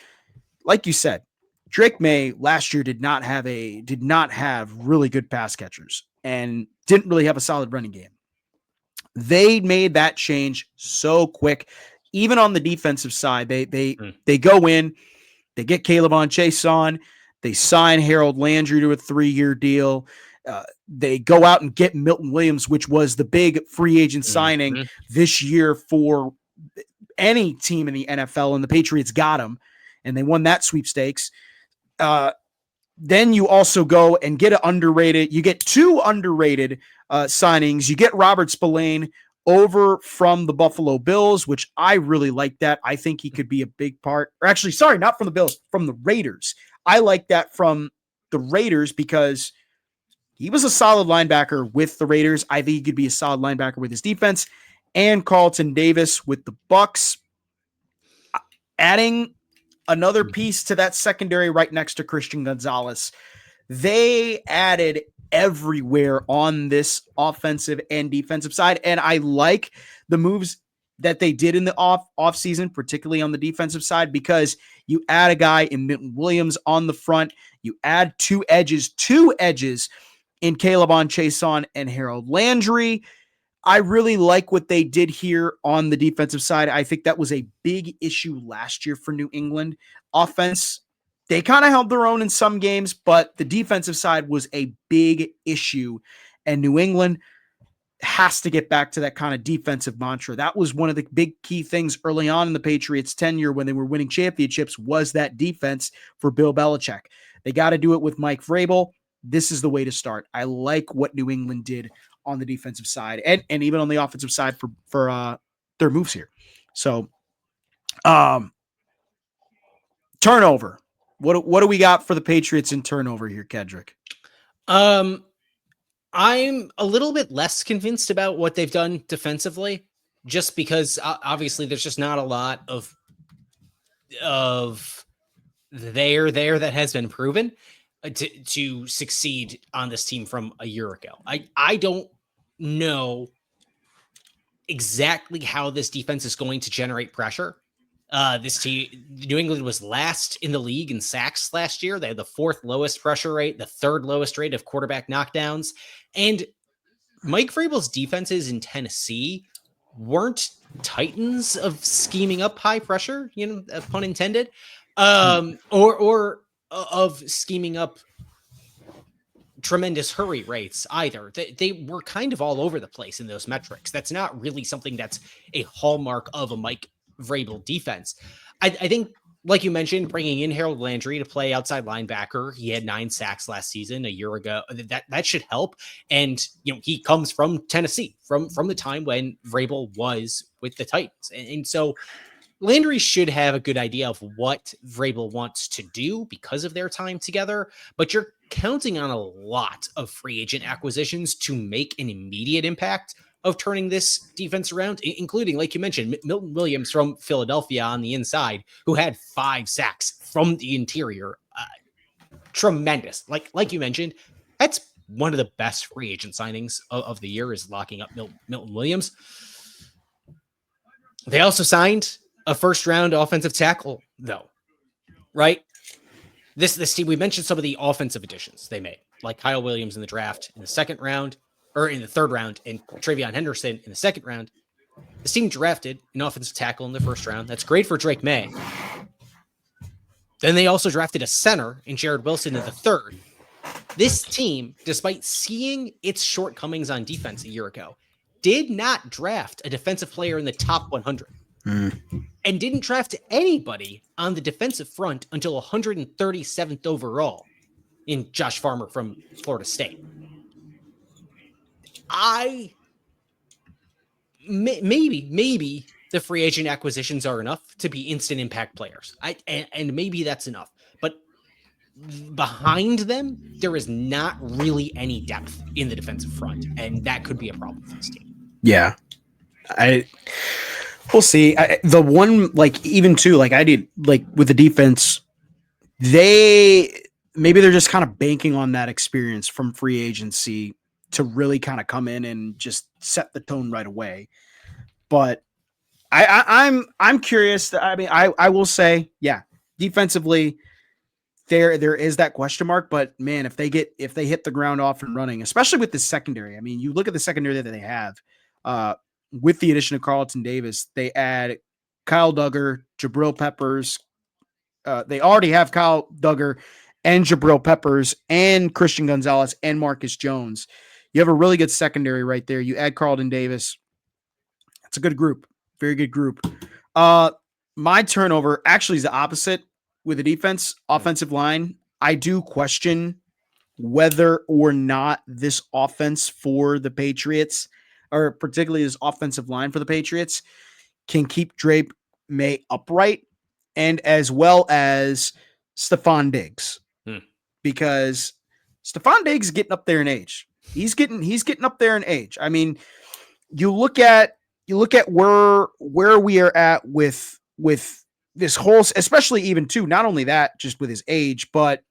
like you said, Drake May last year did not have really good pass catchers and didn't really have a solid running game. They made that change so quick. Even on the defensive side, they go in, they get Caleb Chase on, they sign Harold Landry to a 3-year deal. They go out and get Milton Williams, which was the big free agent signing this year for any team in the NFL, and the Patriots got him, and they won that sweepstakes. Then you also go and get you get 2 underrated signings. You get Robert Spillane over from the Buffalo Bills, which I really like that. I think he could be a big part. Or actually, sorry, not from the Bills, from the Raiders. I like that from the Raiders because he was a solid linebacker with the Raiders. I think he could be a solid linebacker with his defense. And Carlton Davis with the Bucks. Adding another piece to that secondary right next to Christian Gonzalez. They added everywhere on this offensive and defensive side. And I like the moves that they did in the off season, particularly on the defensive side, because you add a guy in Milton Williams on the front. You add two edges in Caleb Chase and Harold Landry. I really like what they did here on the defensive side. I think that was a big issue last year for New England. Offense, they kind of held their own in some games, but the defensive side was a big issue. And New England has to get back to that kind of defensive mantra. That was one of the big key things early on in the Patriots' tenure when they were winning championships, was that defense for Bill Belichick. They got to do it with Mike Vrabel. This is the way to start. I like what New England did on the defensive side and even on the offensive side for their moves here. So, turnover. What do we got for the Patriots in turnover here, Kedrick? I'm a little bit less convinced about what they've done defensively, just because obviously there's just not a lot of there that has been proven to succeed on this team from a year ago. I don't know exactly how this defense is going to generate pressure. This team, New England, was last in the league in sacks last year. They had the 4th lowest pressure rate, the 3rd lowest rate of quarterback knockdowns. And Mike Vrabel's defenses in Tennessee weren't titans of scheming up high pressure, pun intended, or of scheming up tremendous hurry rates either. They were kind of all over the place in those metrics. That's not really something that's a hallmark of a Mike Vrabel defense. I think, like you mentioned, bringing in Harold Landry to play outside linebacker. He had 9 sacks last season, a year ago. That should help. And he comes from Tennessee, from the time when Vrabel was with the Titans, and so Landry should have a good idea of what Vrabel wants to do because of their time together, but you're counting on a lot of free agent acquisitions to make an immediate impact of turning this defense around, including, like you mentioned, Milton Williams from Philadelphia on the inside, who had 5 sacks from the interior. Tremendous. Like you mentioned, that's one of the best free agent signings of the year, is locking up Milton Williams. They also signed a 1st-round offensive tackle, though, right? This team, we mentioned some of the offensive additions they made, like Kyle Williams in the draft in the 2nd round, or in the 3rd round, and Travion Henderson in the 2nd round. This team drafted an offensive tackle in the 1st round. That's great for Drake May. Then they also drafted a center in Jared Wilson in the 3rd. This team, despite seeing its shortcomings on defense a year ago, did not draft a defensive player in the top 100. And didn't draft anybody on the defensive front until 137th overall in Josh Farmer from Florida State. I maybe the free agent acquisitions are enough to be instant impact players. And maybe that's enough. But behind them, there is not really any depth in the defensive front, and that could be a problem for this team. Yeah, we'll see. The one, like, even too, like I did, like with the defense, maybe they're just kind of banking on that experience from free agency to really kind of come in and just set the tone right away. But I'm curious. I mean, I will say, yeah, defensively, there is that question mark. But man, if they hit the ground off and running, especially with the secondary, I mean, you look at the secondary that they have. With the addition of Carlton Davis, they add Kyle Duggar, Jabril Peppers. They already have Kyle Duggar and Jabril Peppers and Christian Gonzalez and Marcus Jones. You have a really good secondary right there. You add Carlton Davis. It's a good group. Very good group. My turnover actually is the opposite with the defense. Offensive line, I do question whether or not this offense for the Patriots, or particularly this offensive line for the Patriots, can keep Drake May upright, and as well as Stephon Diggs. Because Stephon Diggs is getting up there in age. He's getting up there in age. I mean, you look at where we are at with this whole, especially even too, not only that, just with his age, but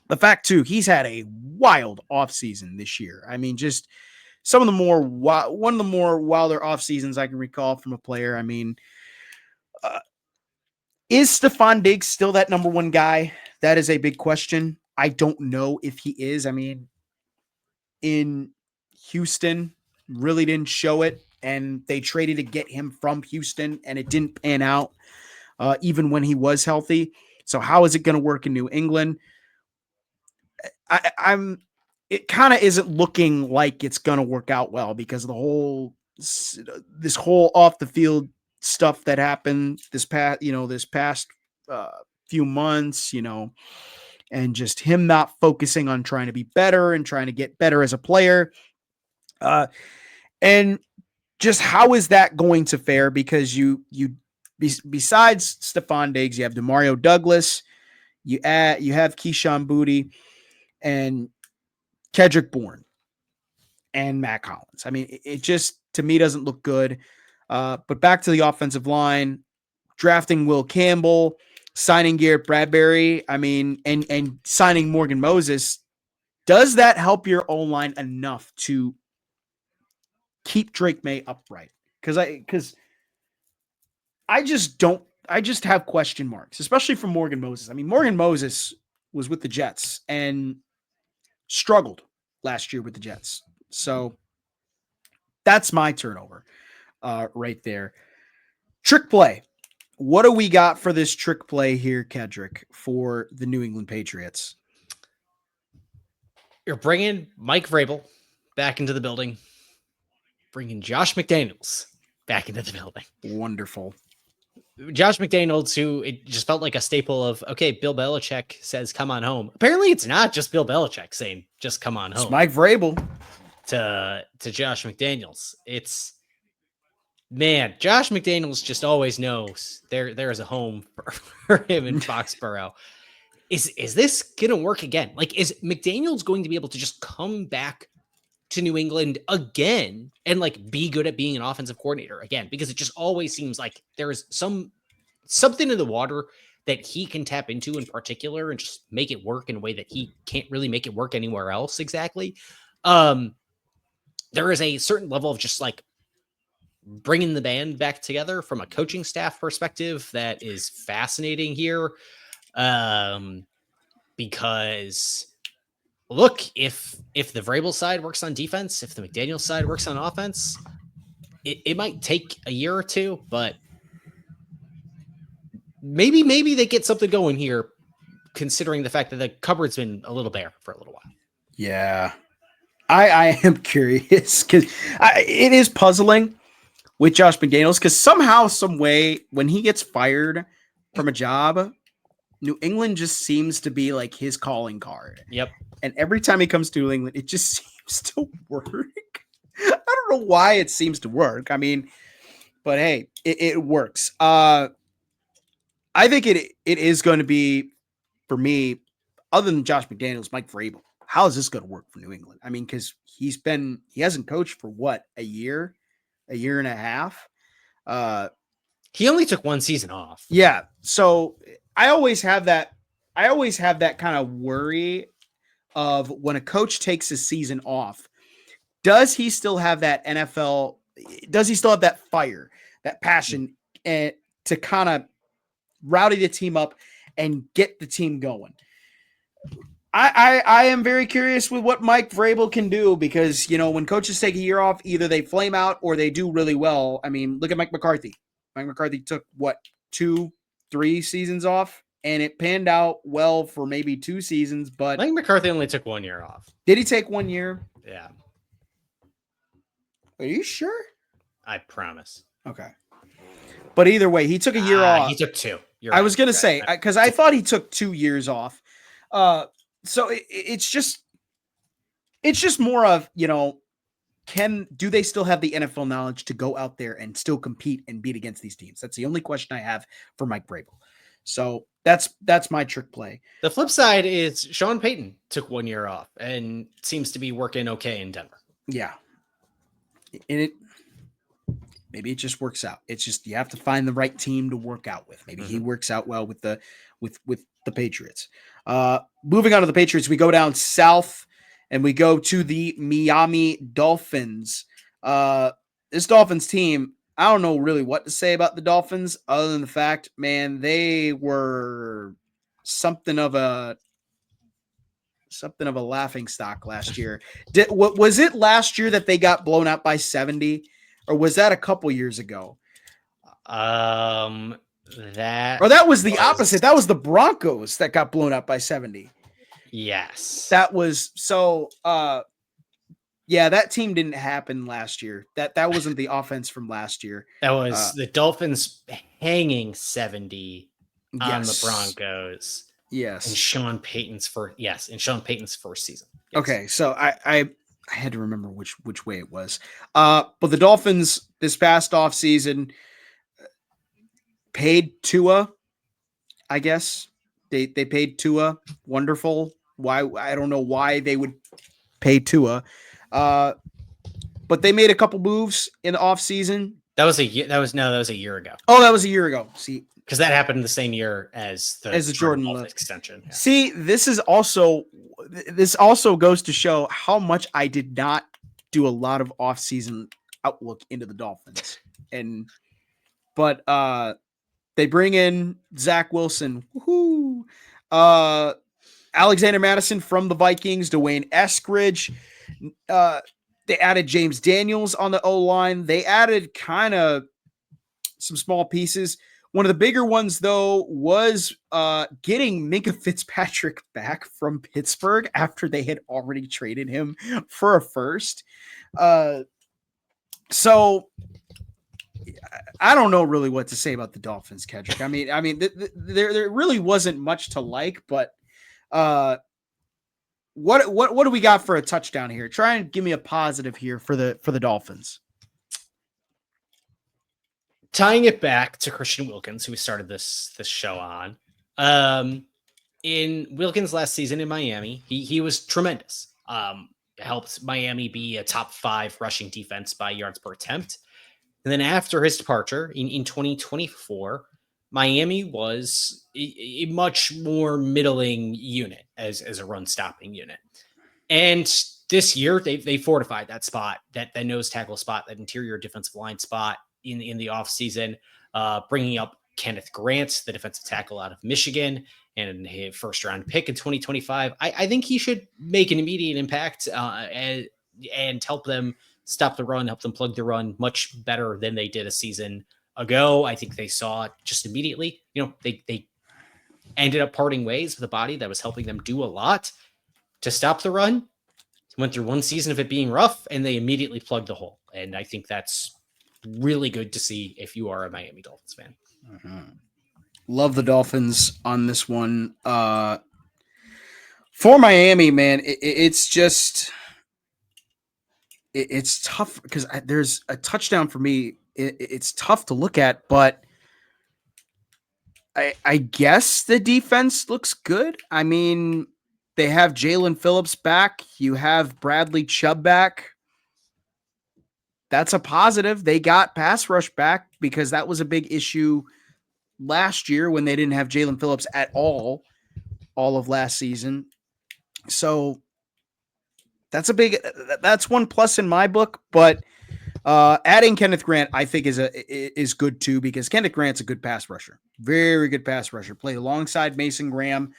the fact too, he's had a wild offseason this year. I mean, just one of the more wilder off seasons I can recall from a player. I mean, is Stephon Diggs still that number one guy? That is a big question. I don't know if he is. I mean, in Houston, really didn't show it, and they traded to get him from Houston, and it didn't pan out, even when he was healthy. So how is it going to work in New England? It kind of isn't looking like it's going to work out well because of this whole off the field stuff that happened this past few months, and just him not focusing on trying to be better and trying to get better as a player. And just how is that going to fare? Because besides Stephon Diggs, you have Demario Douglas, you have Keyshawn Boutte and Kedrick Bourne and Matt Collins. I mean, it just, to me, doesn't look good. But back to the offensive line, drafting Will Campbell, signing Garrett Bradbury, I mean, and signing Morgan Moses, does that help your O-line enough to keep Drake May upright? Because I just have question marks, especially from Morgan Moses. I mean, Morgan Moses was with the Jets and struggled last year with the Jets. So that's my turnover right there. Trick play. What do we got for this trick play here, Kedrick, for the New England Patriots? You're bringing Mike Vrabel back into the building, bringing Josh McDaniels back into the building. Wonderful. Josh McDaniels, who it just felt like a staple of, okay, Bill Belichick says, come on home. Apparently it's not just Bill Belichick saying, just come on home. It's Mike Vrabel to Josh McDaniels. It's, man, Josh McDaniels just always knows there is a home for him in Foxborough. Is this going to work again? Like, is McDaniels going to be able to just come back to New England again and like be good at being an offensive coordinator again? Because it just always seems like there is something in the water that he can tap into in particular and just make it work in a way that he can't really make it work anywhere else. Exactly. There is a certain level of just like bringing the band back together from a coaching staff perspective that is fascinating here. Because look, if the Vrabel side works on defense, if the McDaniel side works on offense, it might take a year or two, but maybe they get something going here, considering the fact that the cupboard's been a little bare for a little while. Yeah, I am curious because it is puzzling with Josh McDaniels because somehow, some way, when he gets fired from a job, New England just seems to be like his calling card. Yep. And every time he comes to New England, it just seems to work. I don't don't know why it seems to work. I mean, but hey, it works. I think it is going to be, for me, other than Josh McDaniels, Mike Vrabel. How is this going to work for New England? I mean, because he hasn't coached for what, a year and a half. He only took one season off. Yeah. So I always have that kind of worry of when a coach takes a season off. Does he still have that NFL? Does he still have that fire, that passion, to kind of rowdy the team up and get the team going? I am very curious with what Mike Vrabel can do, because, when coaches take a year off, either they flame out or they do really well. I mean, look at Mike McCarthy. Mike McCarthy took, 2-3 seasons off, and it panned out well for maybe 2 seasons. But Mike McCarthy only took 1 year off. Did he take 1 year? Yeah. Are you sure? I promise. Okay. But either way, he took a year off. He took 2. I was going to say, because I thought he took 2 years off. So it's just more of, do they still have the NFL knowledge to go out there and still compete and beat against these teams? That's the only question I have for Mike Vrabel. So that's my trick play. The flip side is Sean Payton took 1 year off and seems to be working okay in Denver. Yeah. And maybe it just works out. It's just, you have to find the right team to work out with. Maybe he works out well with the Patriots. Moving on to the Patriots, we go down south and we go to the Miami Dolphins. This Dolphins team, I don't know really what to say about the Dolphins other than the fact, man, they were something of a laughing stock last year. Was it last year that they got blown out by 70, or was that a couple years ago? That was the opposite. That was the Broncos that got blown out by 70. Yes. That was so. Yeah, that team didn't happen last year. That wasn't the offense from last year. That was the Dolphins hanging 70 on the Broncos. Yes. In Sean Payton's first season. Yes. Okay, so I had to remember which way it was. But the Dolphins this past offseason paid Tua, I guess. They paid Tua. Wonderful. Why? I don't know why they would pay Tua. But they made a couple moves in the offseason. That was a year ago. Oh, that was a year ago. See, because that happened the same year as the Jordan Love extension. Yeah. See, this also goes to show how much I did not do a lot of offseason outlook into the Dolphins. But they bring in Zach Wilson. Woohoo! Alexander Madison from the Vikings, Dwayne Eskridge. They added James Daniels on the O-line. They added kind of some small pieces. One of the bigger ones, though, was getting Minkah Fitzpatrick back from Pittsburgh after they had already traded him for a first. So I don't know really what to say about the Dolphins, Kedrick. I mean, there really wasn't much to like, but what do we got for a touchdown here? Try and give me a positive here for the Dolphins. Tying it back to Christian Wilkins, who we started this show on. In Wilkins' last season in Miami, he was tremendous. Helped Miami be a top 5 rushing defense by yards per attempt. And then after his departure in 2024, Miami was a much more middling unit as a run stopping unit. And this year they fortified that spot, that nose tackle spot, that interior defensive line spot in the offseason, bringing up Kenneth Grant, the defensive tackle out of Michigan, and his first round pick in 2025. I think he should make an immediate impact and help them stop the run, help them plug the run much better than they did a season ago. I think they saw just immediately, they ended up parting ways with a body that was helping them do a lot to stop the run. Went through one season of it being rough, and they immediately plugged the hole. And I think that's really good to see if you are a Miami Dolphins fan. Mm-hmm. Love the Dolphins on this one. For Miami, man, it's just it's tough because there's a touchdown for me. It's tough to look at, but I guess the defense looks good. I mean, they have Jalen Phillips back. You have Bradley Chubb back. That's a positive. They got pass rush back because that was a big issue last year when they didn't have Jalen Phillips at all of last season. So that's one plus in my book, but adding Kenneth Grant, I think is good too, because Kenneth Grant's a good pass rusher, very good pass rusher. Played alongside Mason Graham,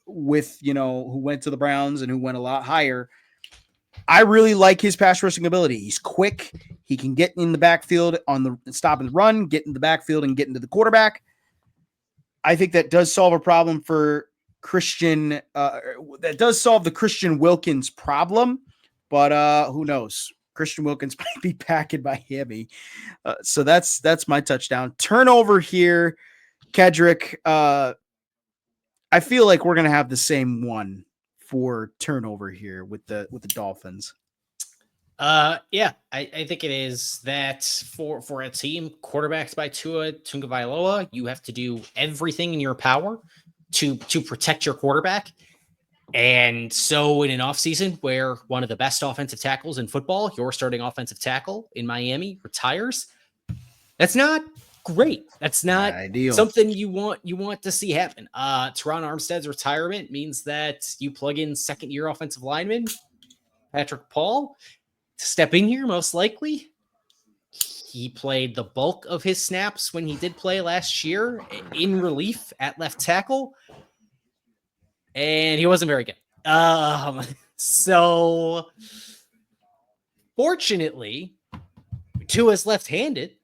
who went to the Browns and who went a lot higher. I really like his pass rushing ability. He's quick. He can get in the backfield on the stop and run, get in the backfield and get into the quarterback. I think that does solve a problem for Christian. That does solve the Christian Wilkins problem, but who knows? Christian Wilkins might be back in Miami. So that's my touchdown. Turnover here, Kedrick. I feel like we're gonna have the same one for turnover here with the Dolphins. Yeah, I think it is that for a team quarterbacked by Tua Tagovailoa, you have to do everything in your power to protect your quarterback. And so in an offseason where one of the best offensive tackles in football, your starting offensive tackle in Miami, retires, that's not great. That's not ideal. Something you want to see happen. Teron Armstead's retirement means that you plug in second-year offensive lineman Patrick Paul to step in here, most likely. He played the bulk of his snaps when he did play last year in relief at left tackle, and he wasn't very good. So fortunately, Tua's left-handed.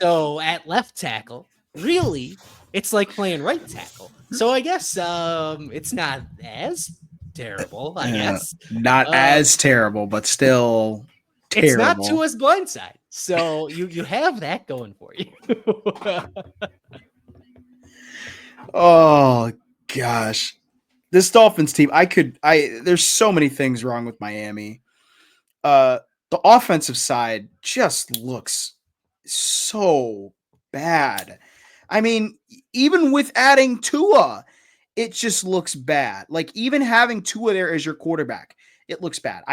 So at left tackle, really, it's like playing right tackle. So I guess it's not as terrible, I guess. Not as terrible, but still terrible. It's not Tua's blindside. So you have that going for you. Oh gosh. This Dolphins team, there's so many things wrong with Miami. The offensive side just looks so bad. I mean, even with adding Tua, it just looks bad. Like, even having Tua there as your quarterback, it looks bad.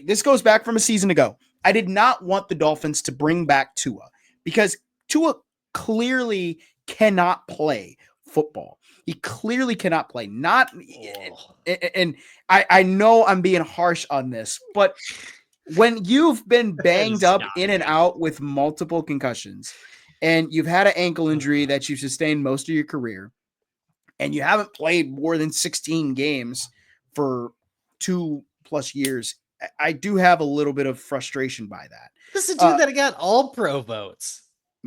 This goes back from a season ago. I did not want the Dolphins to bring back Tua because Tua clearly cannot play football. He clearly cannot play. And I know I'm being harsh on this, but when you've been banged up in and out with multiple concussions and you've had an ankle injury that you've sustained most of your career and you haven't played more than 16 games for 2+ years, I do have a little bit of frustration by that. This is a dude that got all pro votes.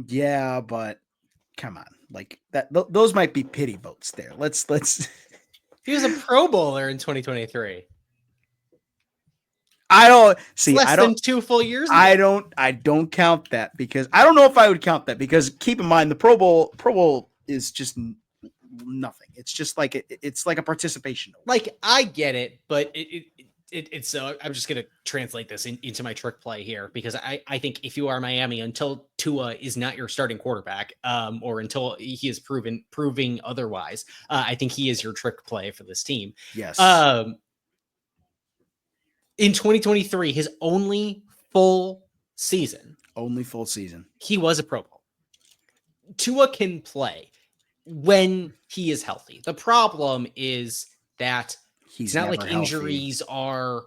Yeah, but come on. Like that, those might be pity votes there. Let's. He was a Pro Bowler in 2023. I don't see. Less than 2 full years ago. I don't count that because I don't know if I would count that because keep in mind the Pro Bowl is just nothing. It's just like it's like a participation. Like, I get it, but it's I'm just gonna translate this into my trick play here because I think if you are Miami, until Tua is not your starting quarterback, or until he is proving otherwise, I think he is your trick play for this team. Yes. In 2023, his only full season, he was a Pro Bowl. Tua can play when he is healthy. The problem is that it's not like injuries are,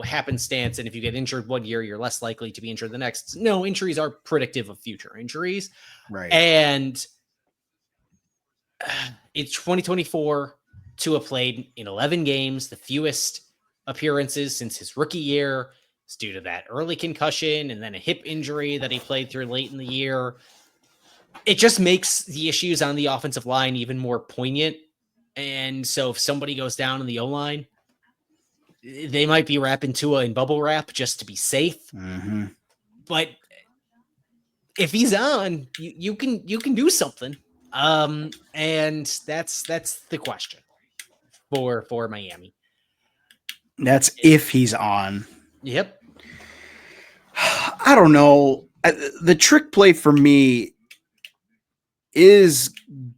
happenstance. And if you get injured one year, you're less likely to be injured the next. No, injuries are predictive of future injuries. Right. And it's 2024. Tua played in 11 games, the fewest appearances since his rookie year. It's due to that early concussion and then a hip injury that he played through late in the year. It just makes the issues on the offensive line even more poignant. And so if somebody goes down in the O-line, they might be wrapping Tua in bubble wrap just to be safe. Mm-hmm. But if he's on, you can do something. And that's the question for Miami. That's if he's on. Yep. I don't know. The trick play for me is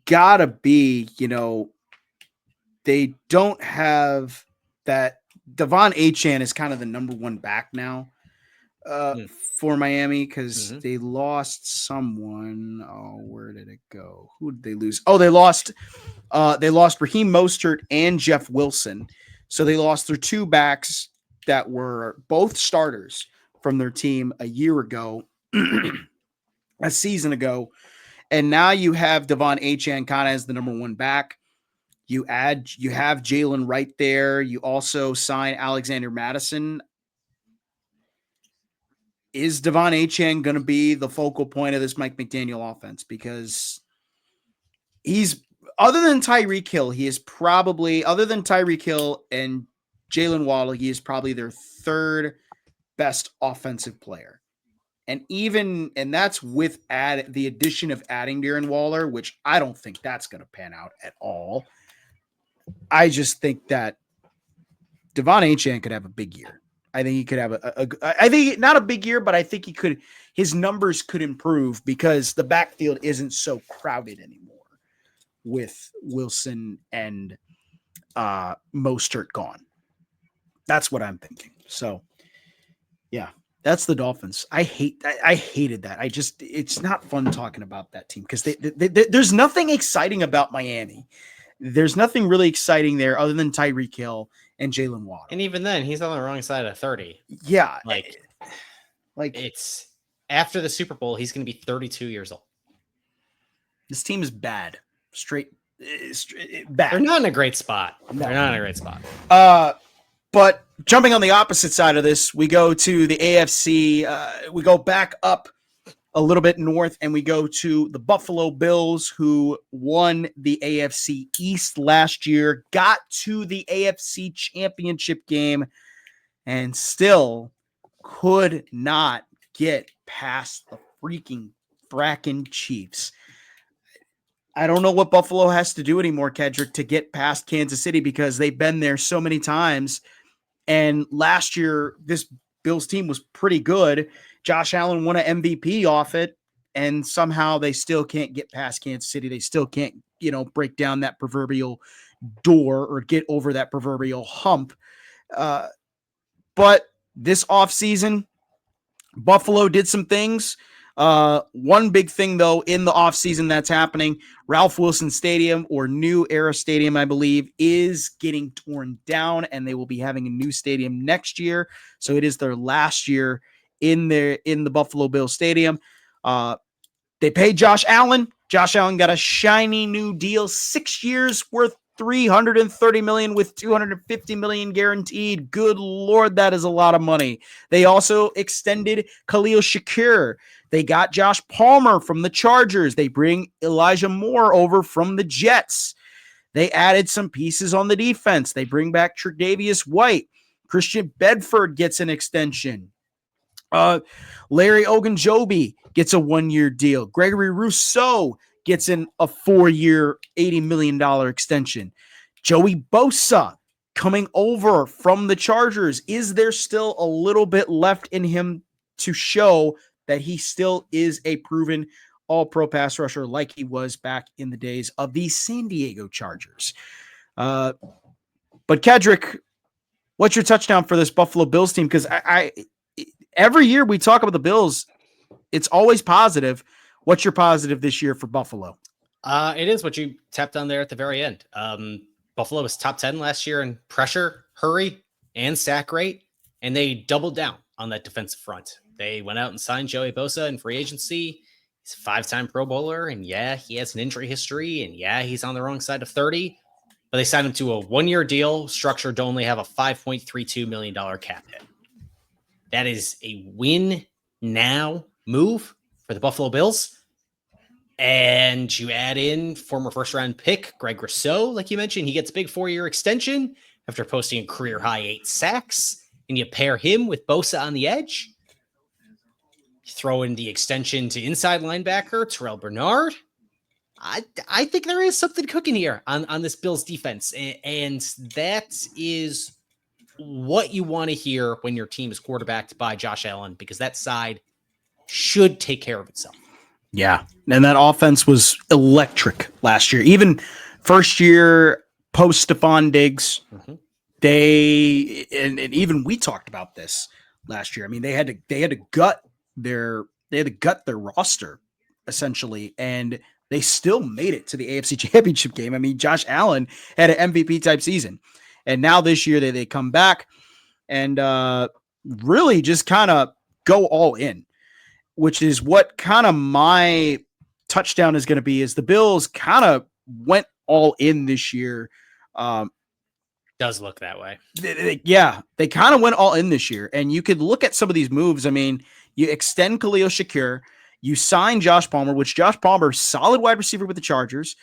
gotta be, they don't have that. Devon Achane is kind of the number one back now for Miami because they lost someone. Oh, where did it go? Who did they lose? Oh, they lost Raheem Mostert and Jeff Wilson. So they lost their two backs that were both starters from their team a year ago, a season ago. And now you have Devon Achane kind of as the number one back. You have Jalen right there. You also sign Alexander Madison. Is Devon Achane going to be the focal point of this Mike McDaniel offense? Because he's, other than Tyreek Hill, he is probably, other than Tyreek Hill and Jalen Waddle, he is probably their third best offensive player. And that's with the addition of adding Darren Waller, which I don't think that's going to pan out at all. I just think that Devon Achane could have a big year. I think he could have I think not a big year, but I think his numbers could improve because the backfield isn't so crowded anymore with Wilson and Mostert gone. That's what I'm thinking. So, yeah, that's the Dolphins. I hated that. It's not fun talking about that team because there's nothing exciting about Miami. There's nothing really exciting there other than Tyreek Hill and Jalen Waddle. And even then, he's on the wrong side of 30. Yeah. Like it's after the Super Bowl, he's going to be 32 years old. This team is bad. Straight bad. They're not in a great spot. No. They're not in a great spot. But jumping on the opposite side of this, we go to the AFC. We go back up a little bit north, and we go to the Buffalo Bills, who won the AFC East last year, got to the AFC Championship game, and still could not get past the freaking fracking Chiefs. I don't know what Buffalo has to do anymore, Kedrick, to get past Kansas City because they've been there so many times. And last year, this Bills team was pretty good. Josh Allen won an MVP off it, and somehow they still can't get past Kansas City. They still can't, break down that proverbial door or get over that proverbial hump. But this offseason, Buffalo did some things. One big thing, though, in the offseason that's happening, Ralph Wilson Stadium, or New Era Stadium, I believe, is getting torn down, and they will be having a new stadium next year. So it is their last year in the Buffalo Bills Stadium. They paid Josh Allen. Josh Allen got a shiny new deal, 6 years worth $330 million with $250 million guaranteed. Good Lord, that is a lot of money. They also extended Khalil Shakir. They got Josh Palmer from the Chargers. They bring Elijah Moore over from the Jets. They added some pieces on the defense. They bring back Tre'Davious White. Christian Bedford gets an extension. Larry Ogunjobi gets a 1-year deal. Gregory Rousseau gets in a 4-year, $80 million extension. Joey Bosa coming over from the Chargers. Is there still a little bit left in him to show that he still is a proven all-pro pass rusher like he was back in the days of the San Diego Chargers? But Kedrick, what's your touchdown for this Buffalo Bills team? Because I every year we talk about the Bills, it's always positive. What's your positive this year for Buffalo? It is what you tapped on there at the very end. Buffalo was top 10 last year in pressure, hurry, and sack rate, and they doubled down on that defensive front. They went out and signed Joey Bosa in free agency. He's a 5-time Pro Bowler, and yeah, he has an injury history, and yeah, he's on the wrong side of 30, but they signed him to a 1-year deal structured to only have a $5.32 million cap hit. That is a win now move for the Buffalo Bills. And you add in former first-round pick Greg Rousseau, like you mentioned. He gets a big 4-year extension after posting a career-high 8 sacks, and you pair him with Bosa on the edge. You throw in the extension to inside linebacker Terrell Bernard. I think there is something cooking here on this Bills defense, and that is what you want to hear when your team is quarterbacked by Josh Allen, because that side should take care of itself. Yeah. And that offense was electric last year. Even first year post Stephon Diggs, and even we talked about this last year. I mean, they had to gut their roster essentially, and they still made it to the AFC Championship game. I mean, Josh Allen had an MVP type season. And now this year they come back and really just kind of go all in, which is what kind of my touchdown is going to be, is the Bills kind of went all in this year. Does look that way. They kind of went all in this year. And you could look at some of these moves. I mean, you extend Khalil Shakir, you sign Josh Palmer, which Josh Palmer, solid wide receiver with the Chargers.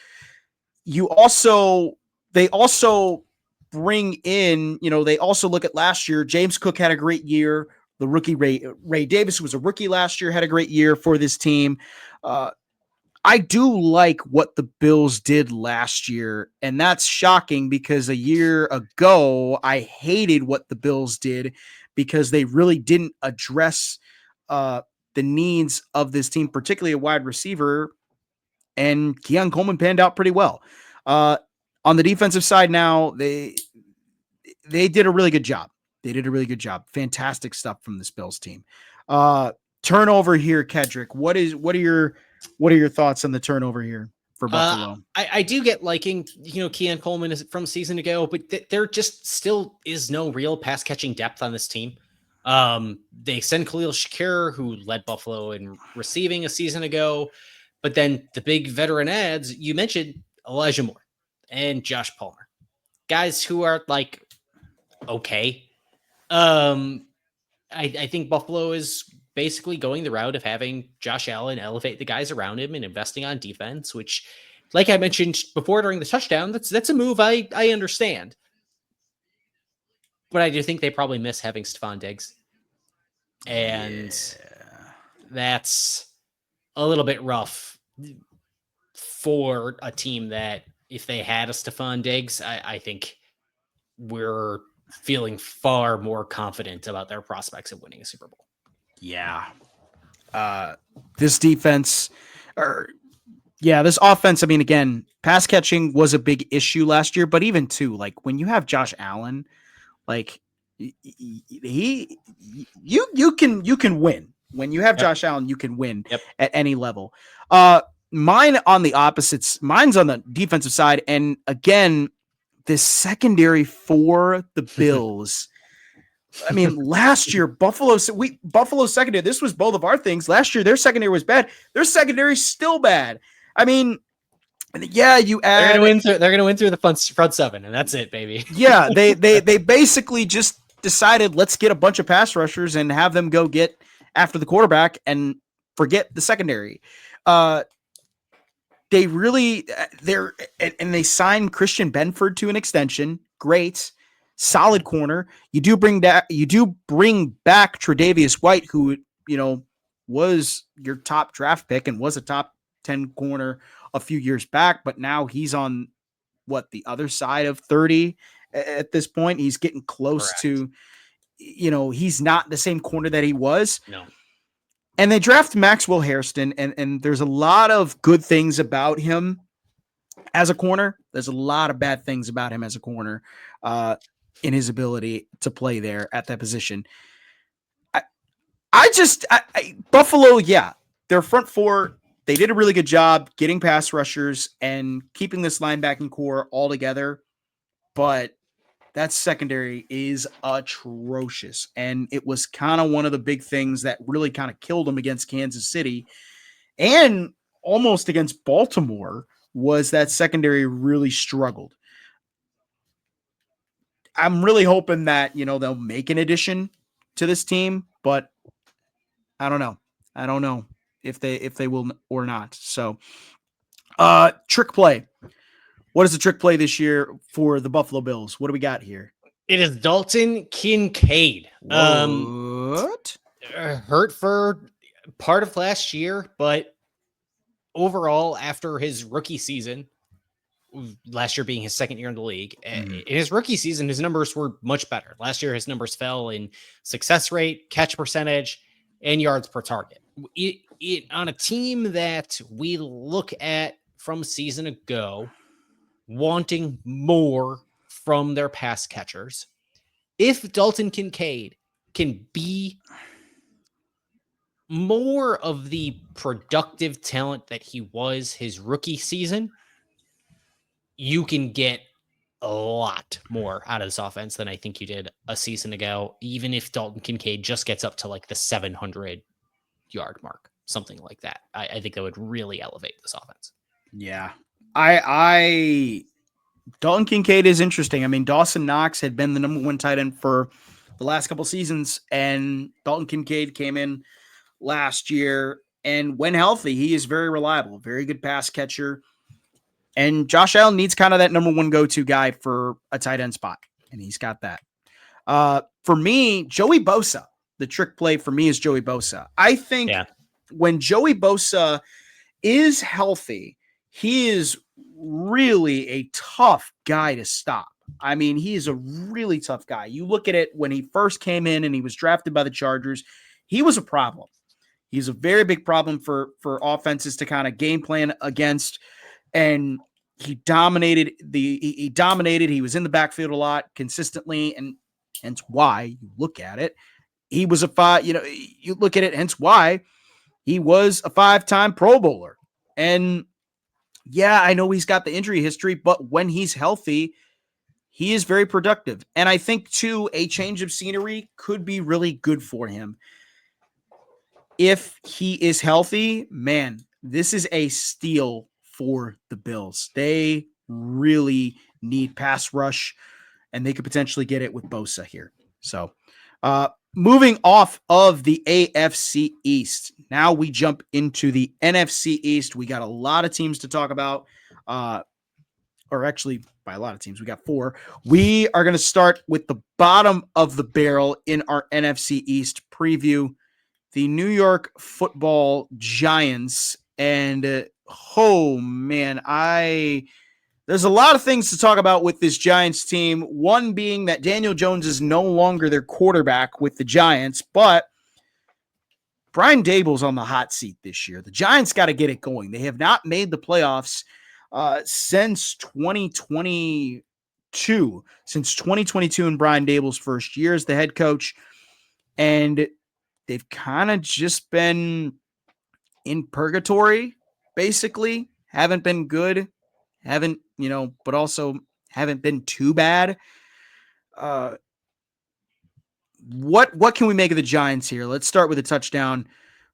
They also bring in, they also look at last year. James Cook had a great year. The rookie Ray Davis, who was a rookie last year, had a great year for this team. I do like what the Bills did last year, and that's shocking because a year ago, I hated what the Bills did because they really didn't address the needs of this team, particularly a wide receiver, and Keon Coleman panned out pretty well. On the defensive side now, they did a really good job. Fantastic stuff from this Bills team. Turnover here, Kedrick. What are your thoughts on the turnover here for Buffalo? I do get liking, Keon Coleman is from season ago, but there just still is no real pass catching depth on this team. They send Khalil Shakir, who led Buffalo in receiving a season ago, but then the big veteran ads, you mentioned Elijah Moore and Josh Palmer, guys who are like, okay. I think Buffalo is basically going the route of having Josh Allen elevate the guys around him and investing on defense, which, like I mentioned before during the touchdown, that's a move I understand. But I do think they probably miss having Stephon Diggs. And that's a little bit rough for a team that, if they had a Stephon Diggs, I think we're feeling far more confident about their prospects of winning a Super Bowl. Yeah. This defense, this offense, I mean, again, pass catching was a big issue last year, but even too, like when you have Josh Allen, like you can win. When you have Josh Allen, you can win at any level. Mine's on the defensive side. And again, this secondary for the Bills. I mean, last year, Buffalo secondary, this was both of our things. Last year, their secondary was bad. Their secondary is still bad. I mean, you add. They're going to win through the front seven, and that's it, baby. Yeah, they basically just decided, let's get a bunch of pass rushers and have them go get after the quarterback and forget the secondary. They signed Christian Benford to an extension. Great. Solid corner. You do bring back Tre'Davious White, who, was your top draft pick and was a top 10 corner a few years back, but now he's on the other side of 30 at this point. He's getting close to, he's not the same corner that he was. No. And they draft Maxwell Hairston, and there's a lot of good things about him as a corner. There's a lot of bad things about him as a corner, in his ability to play there at that position. Buffalo, their front four, they did a really good job getting pass rushers and keeping this linebacking core all together, but that secondary is atrocious. And it was kind of one of the big things that really kind of killed them against Kansas City and almost against Baltimore, was that secondary really struggled. I'm really hoping that, they'll make an addition to this team, but I don't know. I don't know if they will or not. So, trick play. What is the trick play this year for the Buffalo Bills? What do we got here? It is Dalton Kincaid. What? Hurt for part of last year, but overall, after his rookie season, last year being his second year in the league. In his rookie season, his numbers were much better. Last year, his numbers fell in success rate, catch percentage, and yards per target. On a team that we look at from a season ago, wanting more from their pass catchers, if Dalton Kincaid can be more of the productive talent that he was his rookie season, you can get a lot more out of this offense than I think you did a season ago, even if Dalton Kincaid just gets up to like the 700-yard mark, something like that. I think that would really elevate this offense. Yeah. Dalton Kincaid is interesting. I mean, Dawson Knox had been the number one tight end for the last couple seasons, and Dalton Kincaid came in last year, and when healthy, he is very reliable, very good pass catcher. And Josh Allen needs kind of that number one go-to guy for a tight end spot, and he's got that. For me, Joey Bosa, the trick play for me is Joey Bosa. I think when Joey Bosa is healthy, he is really a tough guy to stop. I mean, he is a really tough guy. You look at it when he first came in and he was drafted by the Chargers, he was a problem. He's a very big problem for offenses to kind of game plan against. And he dominated. He dominated. He was in the backfield a lot consistently, and hence why you look at it. He was you look at it, hence why he was a 5-time Pro Bowler. And yeah, I know he's got the injury history, but when he's healthy, he is very productive. And I think too, a change of scenery could be really good for him. If he is healthy, man, this is a steal for the Bills. They really need pass rush, and they could potentially get it with Bosa here. So moving off of the AFC East, now we jump into the NFC East. We got a lot of teams to talk about, or actually by a lot of teams, we got 4. We are going to start with the bottom of the barrel in our NFC East preview. The New York Football Giants, and oh man, there's a lot of things to talk about with this Giants team. One being that Daniel Jones is no longer their quarterback with the Giants, but Brian Daboll's on the hot seat this year. The Giants got to get it going. They have not made the playoffs since 2022. Since 2022 in Brian Daboll's first year as the head coach, and they've kind of just been in purgatory, basically. Haven't been good. But also haven't been too bad. What can we make of the Giants here? Let's start with a touchdown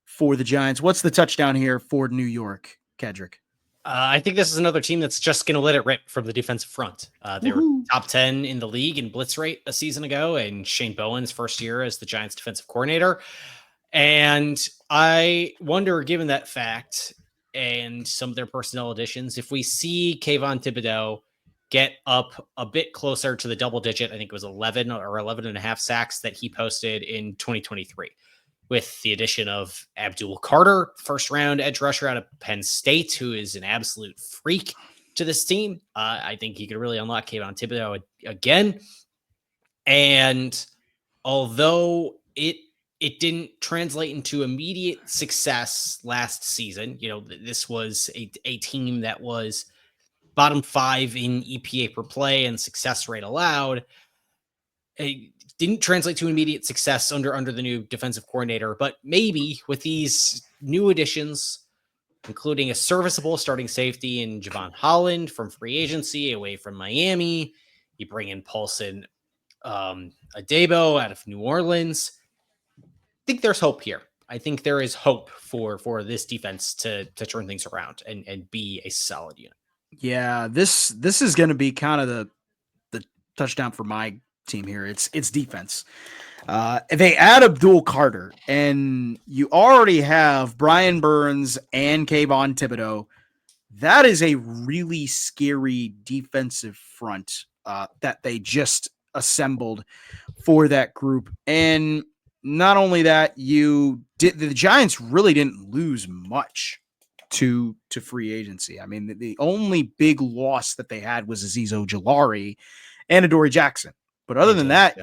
for the Giants. What's the touchdown here for New York, Kedrick? I think this is another team that's just going to let it rip from the defensive front. They were top 10 in the league in blitz rate a season ago, and Shane Bowen's first year as the Giants defensive coordinator. And I wonder, given that fact and some of their personnel additions, if we see Kayvon Thibodeau get up a bit closer to the double digit, I think it was 11 or 11 and a half sacks that he posted in 2023. With the addition of Abdul Carter, first round edge rusher out of Penn State, who is an absolute freak to this team. I think he could really unlock Kayvon Thibodeau again. And although it didn't translate into immediate success last season, this was a team that was bottom 5 in EPA per play and success rate allowed. It didn't translate to immediate success under the new defensive coordinator, but maybe with these new additions, including a serviceable starting safety in Javon Holland from free agency away from Miami, you bring in Paulson Adebo out of New Orleans. I think there's hope here. I think there is hope for this defense to turn things around and be a solid unit. Yeah, this is going to be kind of the touchdown for my team here. It's defense. They add Abdul Carter, and you already have Brian Burns and Kayvon Thibodeau. That is a really scary defensive front that they just assembled for that group. And not only that, the Giants really didn't lose much to free agency. I mean, the only big loss that they had was Azeez Ojulari and Adoree Jackson. But other than that,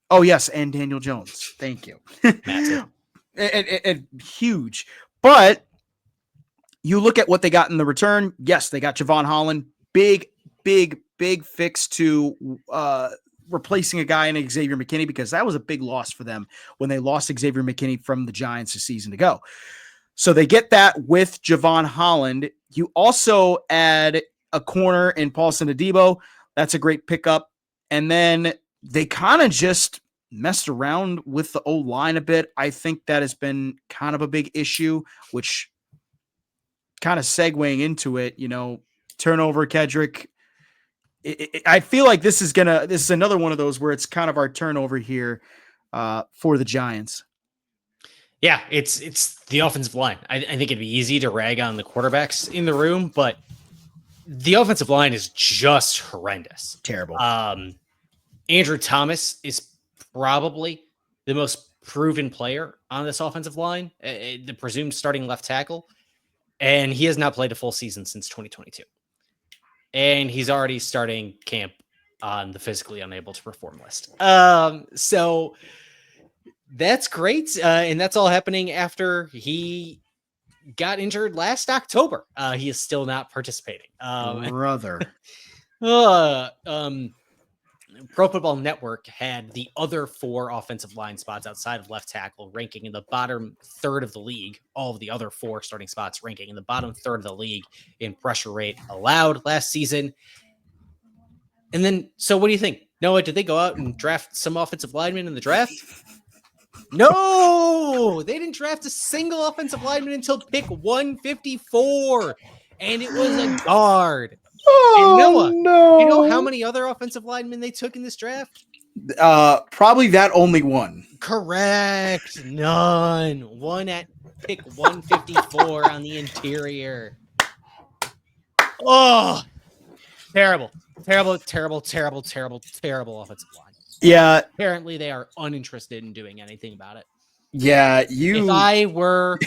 oh yes, and Daniel Jones. Thank you. Massive. and huge. But you look at what they got in the return. Yes, they got Javon Holland. Big fix to replacing a guy in Xavier McKinney, because that was a big loss for them when they lost Xavier McKinney from the Giants a season ago. So they get that with Javon Holland. You also add a corner in Paulson Adebo. That's a great pickup. And then they kind of just messed around with the O-line a bit. I think that has been kind of a big issue, which kind of segueing into it, turnover, Kedrick. I feel like this is another one of those where it's kind of our turnover here for the Giants. Yeah, it's the offensive line. I think it'd be easy to rag on the quarterbacks in the room, but the offensive line is just horrendous. Terrible. Andrew Thomas is probably the most proven player on this offensive line, the presumed starting left tackle, and he has not played a full season since 2022. And he's already starting camp on the physically unable to perform list. So that's great. And that's all happening after he got injured last October. He is still not participating. Brother. Pro Football Network had the other 4 offensive line spots outside of left tackle ranking in the bottom third of the league. All of the other 4 starting spots ranking in the bottom third of the league in pressure rate allowed last season. And then, so what do you think? Noah, did they go out and draft some offensive linemen in the draft? No, they didn't draft a single offensive lineman until pick 154. And it was a guard. Oh, Noah, no. You know how many other offensive linemen they took in this draft? Probably that only one. Correct. None. One at pick 154 on the interior. Oh, terrible offensive line. Yeah. Apparently they are uninterested in doing anything about it. Yeah. If I were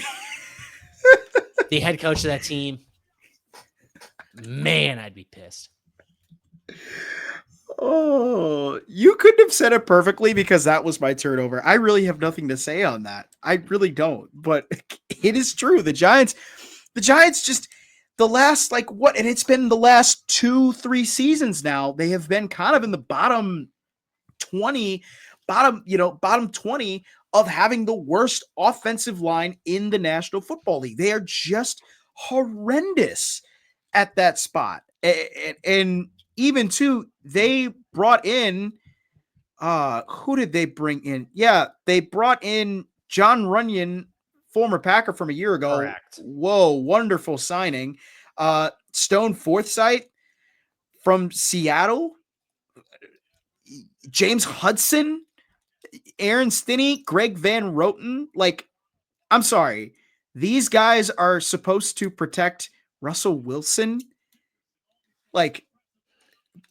the head coach of that team, man, I'd be pissed. Oh, you couldn't have said it perfectly, because that was my turnover. I really have nothing to say on that. I really don't, but it is true. The Giants just the last, and it's been the last 2-3 seasons now. They have been kind of in the bottom 20 of having the worst offensive line in the National Football League. They are just horrendous at that spot. And even too, they brought in, who did they bring in? Yeah, they brought in John Runyon, former Packer from a year ago. Correct. Whoa, wonderful signing. Stone Forsythe from Seattle. James Hudson, Aaron Stinney, Greg Van Roten. I'm sorry. These guys are supposed to protect Russell Wilson.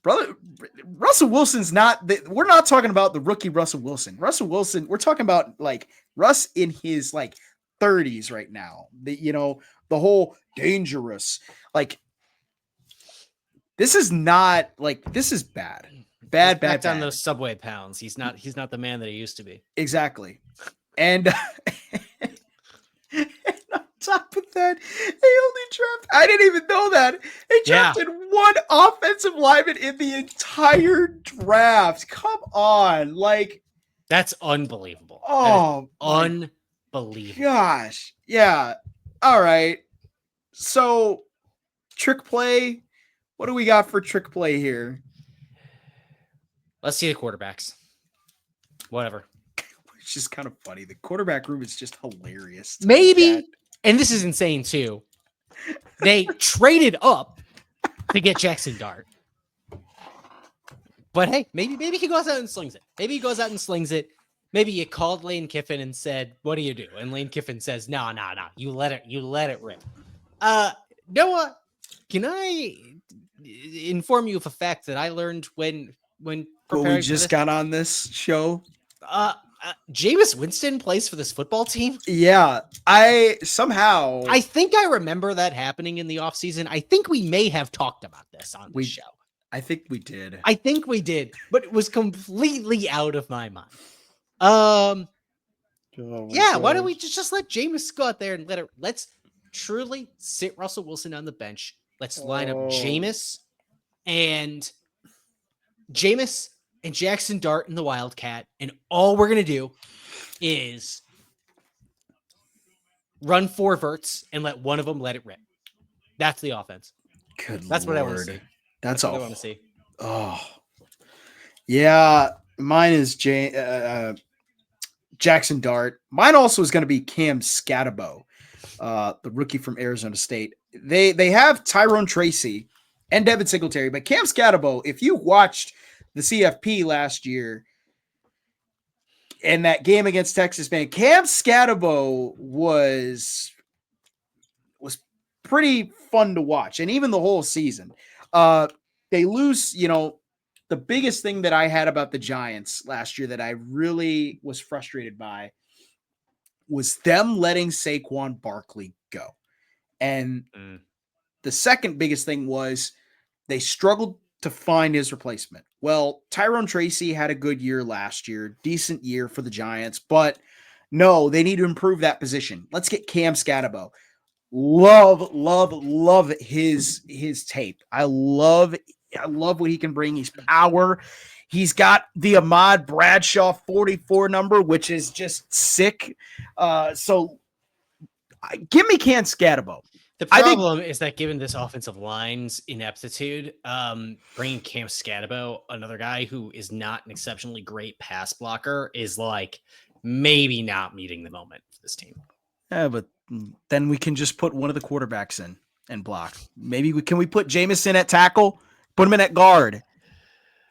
Brother, Russell Wilson's we're not talking about the rookie Russell Wilson. Russell Wilson, we're talking about Russ in his 30s right now. The whole dangerous. This is not this is bad. Bad on those Subway pounds. He's not the man that he used to be. Exactly. And on top of that, they only drafted, I didn't even know that. They drafted one offensive lineman in the entire draft. Come on. That's unbelievable. Oh, unbelievable. Gosh. Yeah. All right. So, trick play. What do we got for trick play here? Let's see the quarterbacks. Whatever. It's just kind of funny. The quarterback room is just hilarious. Maybe, and this is insane too, they traded up to get Jackson Dart. But hey, maybe he goes out and slings it. Maybe you called Lane Kiffin and said, "What do you do?" And Lane Kiffin says, "No. You let it rip." Noah, can I inform you of a fact that I learned when we just got on this show? Jameis Winston plays for this football team. Yeah, I think I remember that happening in the offseason. I think we may have talked about this on the show. I think we did. But it was completely out of my mind. Why don't we just let Jameis go out there and let's truly sit Russell Wilson on the bench. Let's line up Jameis and Jackson Dart and the Wildcat, and all we're gonna do is run 4 verts and let one of them let it rip. That's the offense. That's what I want to see. That's all I want to see. Oh, yeah. Mine is Jackson Dart. Mine also is going to be Cam Scatterbo, the rookie from Arizona State. They have Tyrone Tracy and Devin Singletary, but Cam Scatterbo, if you watched the CFP last year and that game against Texas, man, Cam Scatterbo was pretty fun to watch, and even the whole season. They lose, the biggest thing that I had about the Giants last year that I really was frustrated by was them letting Saquon Barkley go. And the second biggest thing was they struggled to find his replacement. Well, Tyrone Tracy had a good year last year, decent year for the Giants, but no, they need to improve that position. Let's get Cam Scatterbo. Love his tape. I love what he can bring. He's power. He's got the Ahmad Bradshaw 44 number, which is just sick. So give me Cam Scatterbo. The problem is that given this offensive line's ineptitude, bringing Cam Scatterbo, another guy who is not an exceptionally great pass blocker, is like maybe not meeting the moment for this team. Yeah, but then we can just put one of the quarterbacks in and block. Maybe can we put Jameson at tackle? Put him in at guard.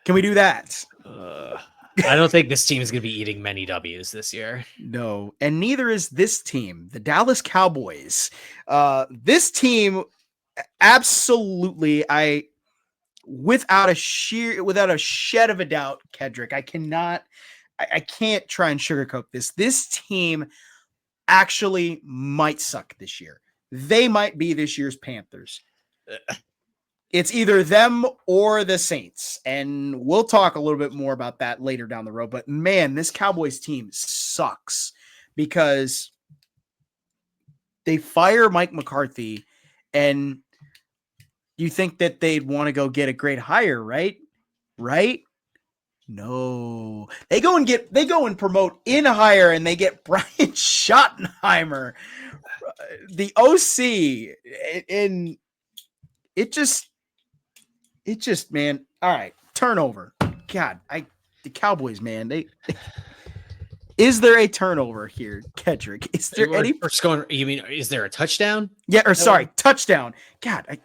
Can we do that? I don't think this team is going to be eating many W's this year. No, and neither is this team, the Dallas Cowboys. This team, absolutely, without a shed of a doubt, Kedrick, I can't try and sugarcoat this. This team actually might suck this year. They might be this year's Panthers. It's either them or the Saints, and we'll talk a little bit more about that later down the road. But man, this Cowboys team sucks because they fire Mike McCarthy, and you think that they'd want to go get a great hire, right? Right? No, they go and promote in hire, and they get Brian Schottenheimer, the OC, and it just, man. All right, turnover. God, the Cowboys, man. Is there a turnover here, Kedrick? Is there you mean, is there a touchdown? Yeah, or sorry, touchdown. God,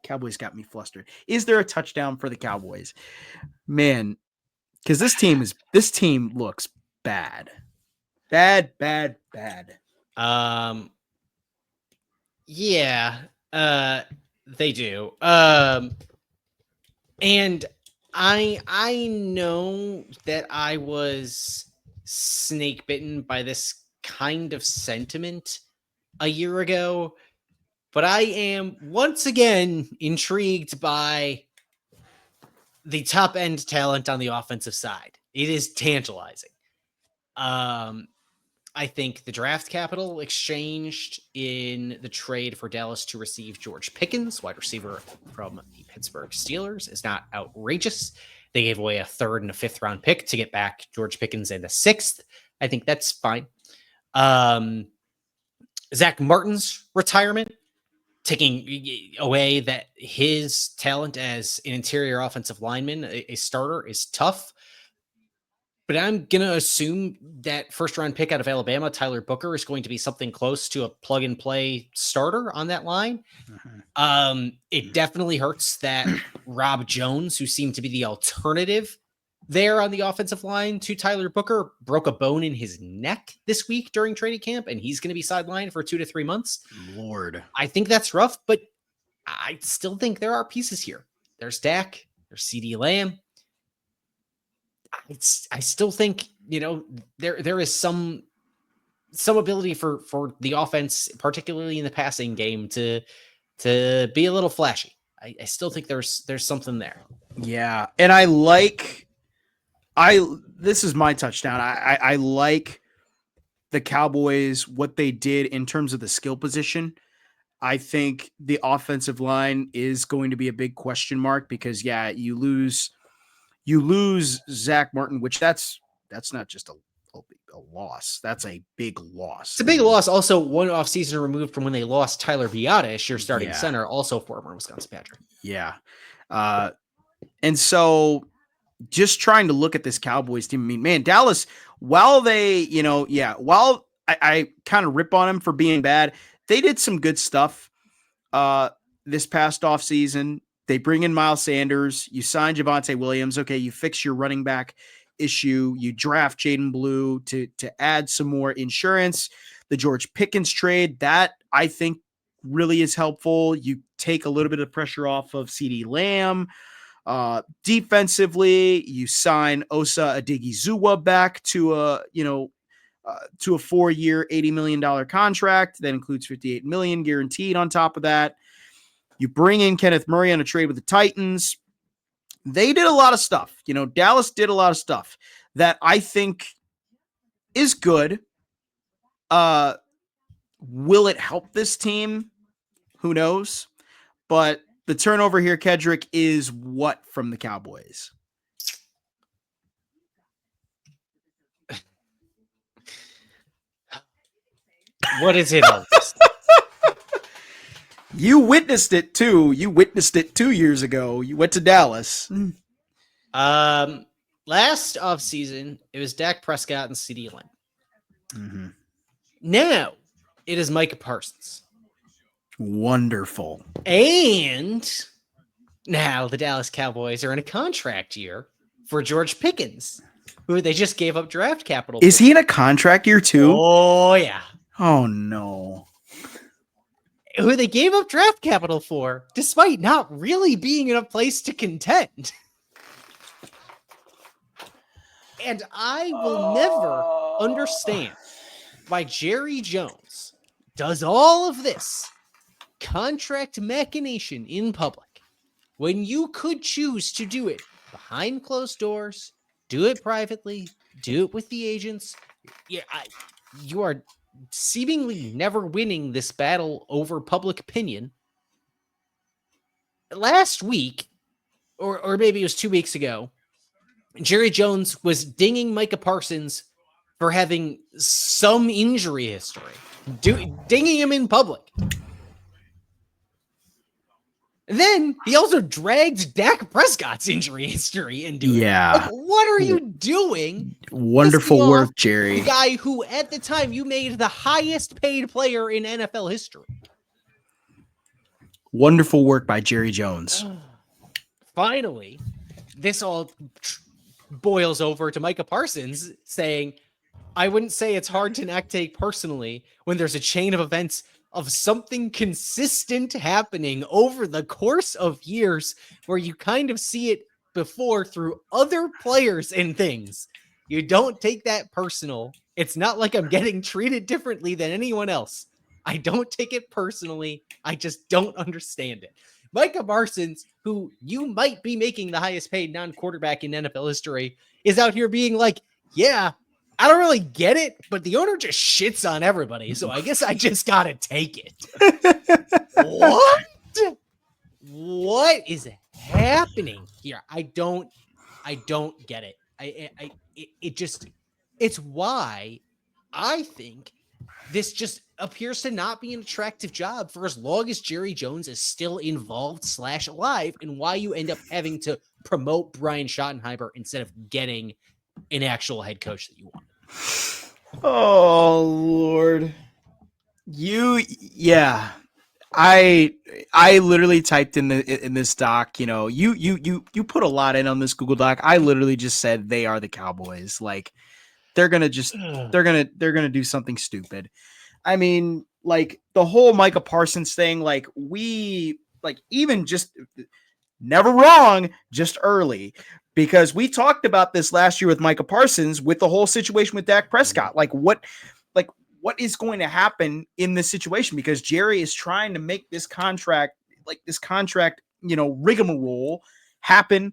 Cowboys got me flustered. Is there a touchdown for the Cowboys? Man, because this team looks bad. Bad. Yeah, they do. And I know that I was snake bitten by this kind of sentiment a year ago, but I am once again intrigued by the top end talent on the offensive side. It is tantalizing. I think the draft capital exchanged in the trade for Dallas to receive George Pickens, wide receiver from the Pittsburgh Steelers, is not outrageous. They gave away a 3rd and a 5th round pick to get back George Pickens in the 6th. I think that's fine. Zach Martin's retirement, taking away that his talent as an interior offensive lineman, a starter, is tough. But I'm going to assume that 1st round pick out of Alabama, Tyler Booker, is going to be something close to a plug and play starter on that line. It definitely hurts that Rob Jones, who seemed to be the alternative there on the offensive line to Tyler Booker, broke a bone in his neck this week during training camp, and he's going to be sidelined for 2 to 3 months. Lord. I think that's rough, but I still think there are pieces here. There's Dak, there's CeeDee Lamb. I still think there is some ability for the offense, particularly in the passing game, to be a little flashy. I still think there's something there. Yeah, and this is my touchdown. I like the Cowboys, what they did in terms of the skill position. I think the offensive line is going to be a big question mark because you lose Zach Martin, which that's not just a loss. That's a big loss. It's a big loss. Also, one offseason removed from when they lost Tyler Biadasz, your starting center, also former Wisconsin Badger. Yeah. And so just trying to look at this Cowboys team, I mean, man, Dallas, while they, while I kind of rip on them for being bad, they did some good stuff this past offseason. They bring in Miles Sanders. You sign Javonte Williams. Okay, you fix your running back issue. You draft Jaden Blue to add some more insurance. The George Pickens trade, that I think really is helpful. You take a little bit of pressure off of CeeDee Lamb. Defensively, you sign Osa Odighizuwa back to a 4-year, $80 million contract that includes $58 million guaranteed on top of that. You bring in Kenneth Murray on a trade with the Titans. They did a lot of stuff. Dallas did a lot of stuff that I think is good. Will it help this team? Who knows? But the turnover here, Kedrick, is what from the Cowboys? What is it? You witnessed it too. You witnessed it 2 years ago. You went to Dallas. Last offseason, it was Dak Prescott and CeeDee Lamb. Mm-hmm. Now, it is Micah Parsons. Wonderful. And now the Dallas Cowboys are in a contract year for George Pickens, who they just gave up draft capital. Is he in a contract year too? Oh, yeah. Oh, no. Who they gave up draft capital for, despite not really being in a place to contend. And I will never understand why Jerry Jones does all of this contract machination in public when you could choose to do it behind closed doors, do it privately, do it with the agents. You are seemingly never winning this battle over public opinion. Last week, or maybe it was 2 weeks ago, Jerry Jones was dinging Micah Parsons for having some injury history, dinging him in public. And then he also dragged Dak Prescott's injury history into it. Like, what are you doing? Wonderful work, Jerry. The guy who, at the time, you made the highest paid player in NFL history. Wonderful work by Jerry Jones. Finally, this all boils over to Micah Parsons saying, I wouldn't say it's hard to not take personally when there's a chain of events of something consistent happening over the course of years where you kind of see it before through other players and things. You don't take that personal. It's not like I'm getting treated differently than anyone else. I don't take it personally. I just don't understand it. Micah Parsons, who you might be making the highest paid non-quarterback in NFL history, is out here being like, yeah, I don't really get it, but the owner just shits on everybody, so I guess I just gotta take it. What? What is happening here? I don't get it. It's why I think this just appears to not be an attractive job for as long as Jerry Jones is still involved / alive, and why you end up having to promote Brian Schottenheimer instead of getting an actual head coach that you want. Oh Lord. I literally typed in this doc, you put a lot in on this Google Doc. I literally just said they are the Cowboys. Like they're gonna do something stupid. I mean, like the whole Micah Parsons thing, even just never wrong, just early. because we talked about this last year with Micah Parsons with the whole situation with Dak Prescott. Like what is going to happen in this situation? Because Jerry is trying to make this contract, rigmarole happen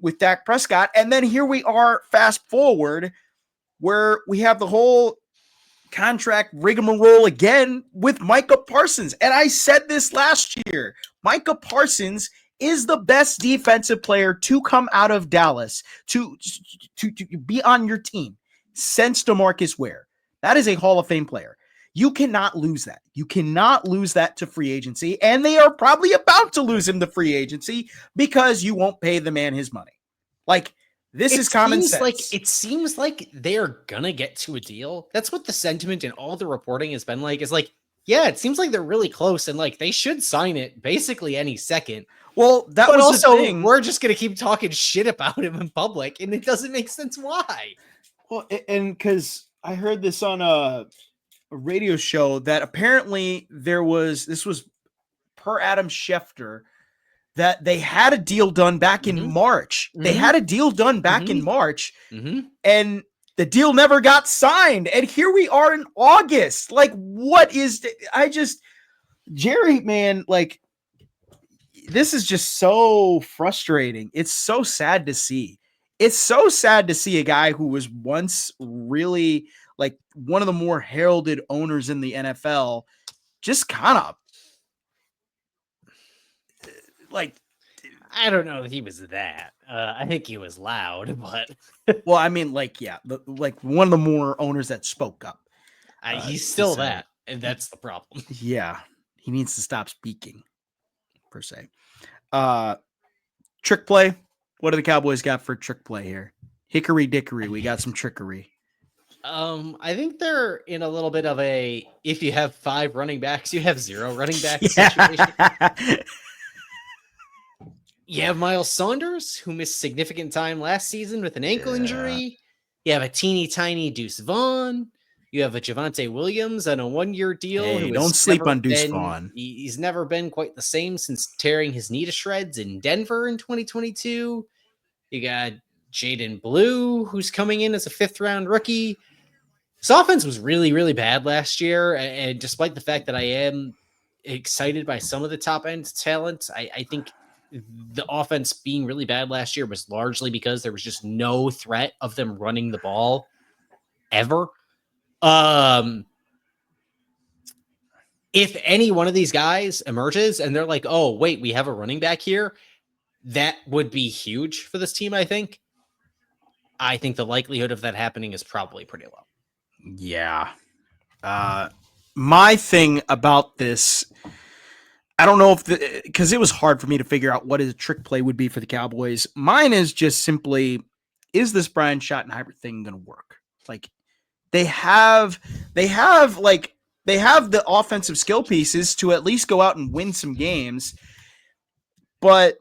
with Dak Prescott. And then here we are, fast forward, where we have the whole contract rigmarole again with Micah Parsons. And I said this last year, Micah Parsons is the best defensive player to come out of Dallas to be on your team since DeMarcus Ware. That is a Hall of Fame player. You cannot lose that. You cannot lose that to free agency. And they are probably about to lose him to free agency because you won't pay the man his money. Like, this is common sense. It seems like they're gonna get to a deal. That's what the sentiment and all the reporting has been like. Is like, yeah, it seems like they're really close, and like they should sign it basically any second. Well, that but was also the thing. We're just gonna keep talking shit about him in public, and it doesn't make sense why. Well, and because I heard this on a radio show that apparently this was per Adam Schefter, that they had a deal done back in March. They had a deal done back in March, and the deal never got signed. And here we are in August. Like, what is Jerry, man, like, this is just so frustrating. It's so sad to see. It's so sad to see a guy who was once really like one of the more heralded owners in the NFL just kind of like, I don't know if he was that. I think he was loud, but well, I mean, like, yeah, like one of the more owners that spoke up. He's still that, and that's the problem. Yeah, he needs to stop speaking, per se. Trick play. What do the Cowboys got for trick play here? Hickory dickory, we got some trickery. I think they're in a little bit of a if you have 5 running backs, you have 0 running backs situation. You have Miles Saunders, who missed significant time last season with an ankle injury. You have a teeny tiny Deuce Vaughn. You have a Javonte Williams on a 1-year deal. Hey, don't sleep on Deuce Vaughn. He's never been quite the same since tearing his knee to shreds in Denver in 2022. You got Jaden Blue, who's coming in as a 5th-round rookie. This offense was really, really bad last year. And despite the fact that I am excited by some of the top-end talent, I think the offense being really bad last year was largely because there was just no threat of them running the ball ever. If any one of these guys emerges and they're like, oh, wait, we have a running back here, that would be huge for this team, I think. I think the likelihood of that happening is probably pretty low. Yeah. My thing about this, I don't know if because it was hard for me to figure out what a trick play would be for the Cowboys. Mine is just simply, is this Brian Schottenheimer thing going to work? Like, they have the offensive skill pieces to at least go out and win some games, but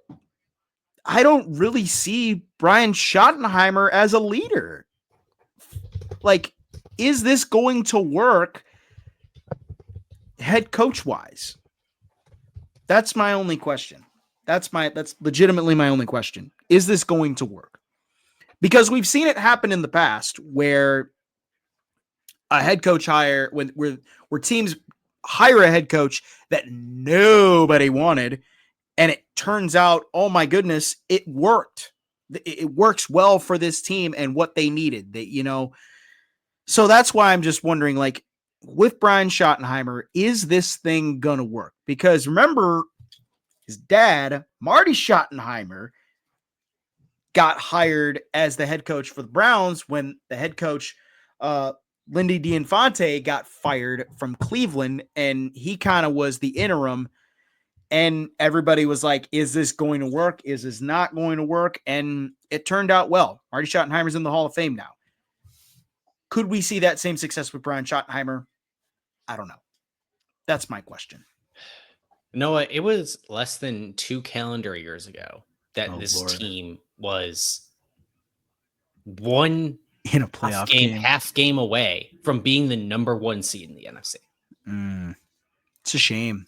I don't really see Brian Schottenheimer as a leader. Like, is this going to work head coach wise? That's my only question. That's legitimately my only question. Is this going to work? Because we've seen it happen in the past where a head coach hire, where teams hire a head coach that nobody wanted, and it turns out, oh my goodness, it worked. It works well for this team and what they needed. So that's why I'm just wondering, like, with Brian Schottenheimer, is this thing going to work? Because remember, his dad, Marty Schottenheimer, got hired as the head coach for the Browns when the head coach, Lindy D'Infante, got fired from Cleveland, and he kind of was the interim, and everybody was like, is this going to work? Is this not going to work? And it turned out well. Marty Schottenheimer's in the Hall of Fame now. Could we see that same success with Brian Schottenheimer? I don't know. That's my question. Noah, it was less than 2 calendar years ago that team was one in a playoff half game away from being the number 1 seed in the NFC. It's a shame.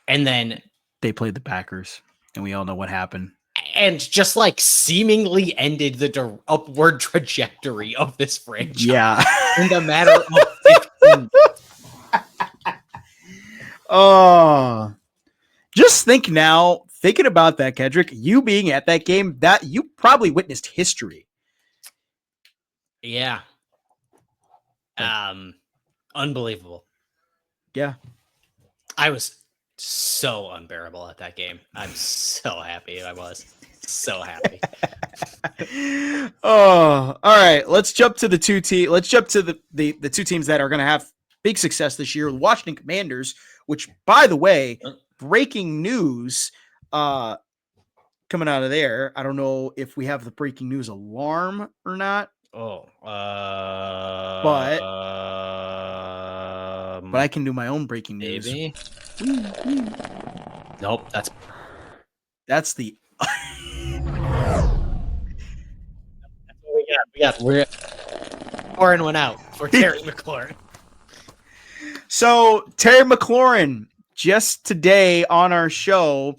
And then they played the Packers, and we all know what happened. and just like seemingly ended the upward trajectory of this franchise. Yeah. In the matter of 15. Oh, just think now, thinking about that, Kedrick, you being at that game, that you probably witnessed history. Yeah. Unbelievable. Yeah. I was so unbearable at that game. I'm so happy I was. So happy. Oh, all right. Let's jump to the two teams that are going to have big success this year. The Washington Commanders, which, by the way, breaking news coming out of there. I don't know if we have the breaking news alarm or not. But I can do my own breaking news. Maybe. Nope, that's the We're pouring one out for Terry McLaurin. So Terry McLaurin just today on our show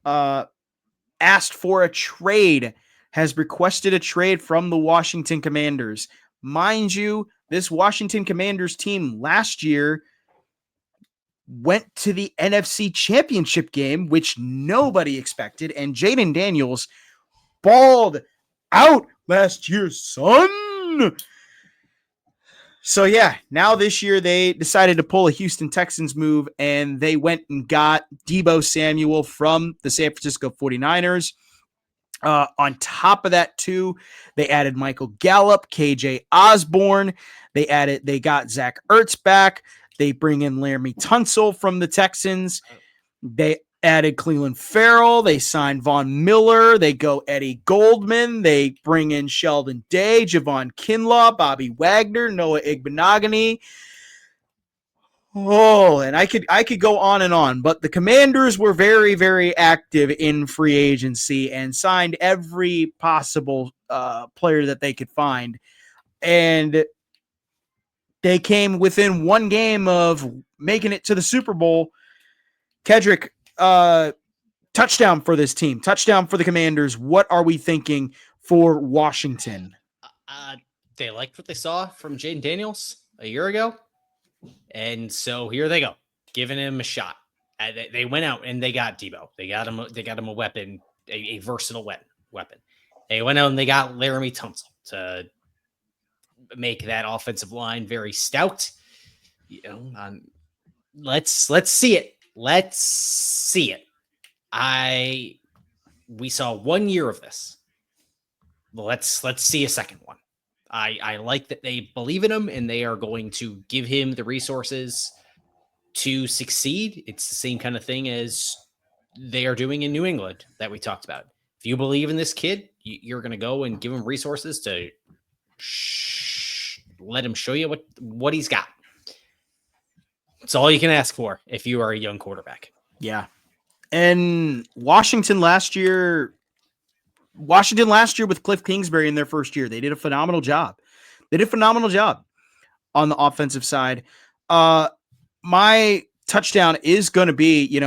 asked for a trade, has requested a trade from the Washington Commanders. Mind you, this Washington Commanders team last year went to the NFC Championship game, which nobody expected, and Jaden Daniels balled out last year, son. So yeah, now this year they decided to pull a Houston Texans move, and they went and got Deebo Samuel from the San Francisco 49ers. On top of that, too, they added Michael Gallup, KJ Osborne. They got Zach Ertz back. They bring in Laramie Tunsil from the Texans. They added Cleveland Farrell. They signed Von Miller. They go Eddie Goldman. They bring in Sheldon Day, Javon Kinlaw, Bobby Wagner, Noah Igbenogany. Oh, and I could go on and on, but the Commanders were very, very active in free agency and signed every possible player that they could find. And they came within one game of making it to the Super Bowl. Kedrick, touchdown for this team, touchdown for the Commanders. What are we thinking for Washington? They liked what they saw from Jaden Daniels a year ago. And so here they go, giving him a shot. They went out and they got Deebo. They got him a weapon, a versatile weapon. They went out and they got Laramie Tunsil to make that offensive line very stout. Let's see it. Let's see it. We saw 1 year of this. Let's see a second one. I like that they believe in him and they are going to give him the resources to succeed. It's the same kind of thing as they are doing in New England that we talked about. If you believe in this kid, you're going to go and give him resources to let him show you what he's got. It's all you can ask for if you are a young quarterback. Yeah. And Washington last year with Cliff Kingsbury in their first year, they did a phenomenal job. On the offensive side. My touchdown is going to be, is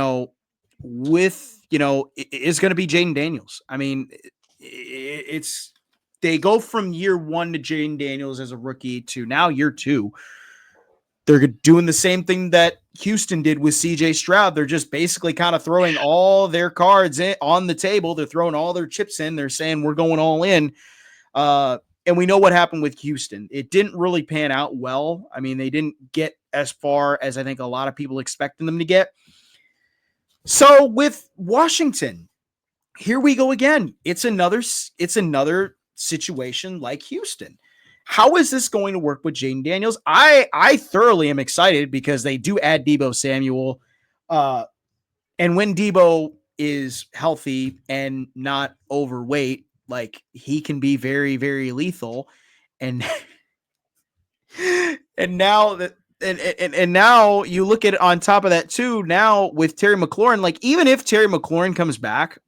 going to be Jaden Daniels. I mean, they go from year one to Jaden Daniels as a rookie to now year two. They're doing the same thing that Houston did with CJ Stroud. They're just basically kind of throwing all their cards on the table. They're throwing all their chips in. They're saying we're going all in. And we know what happened with Houston. It didn't really pan out well. I mean, they didn't get as far as I think a lot of people expected them to get. So with Washington, here we go again. It's another situation like Houston. How is this going to work with Jaden Daniels? I thoroughly am excited because they do add Deebo Samuel. And when Deebo is healthy and not overweight, like he can be very, very lethal. And now you look at it on top of that too, now with Terry McLaurin, like even if Terry McLaurin comes back,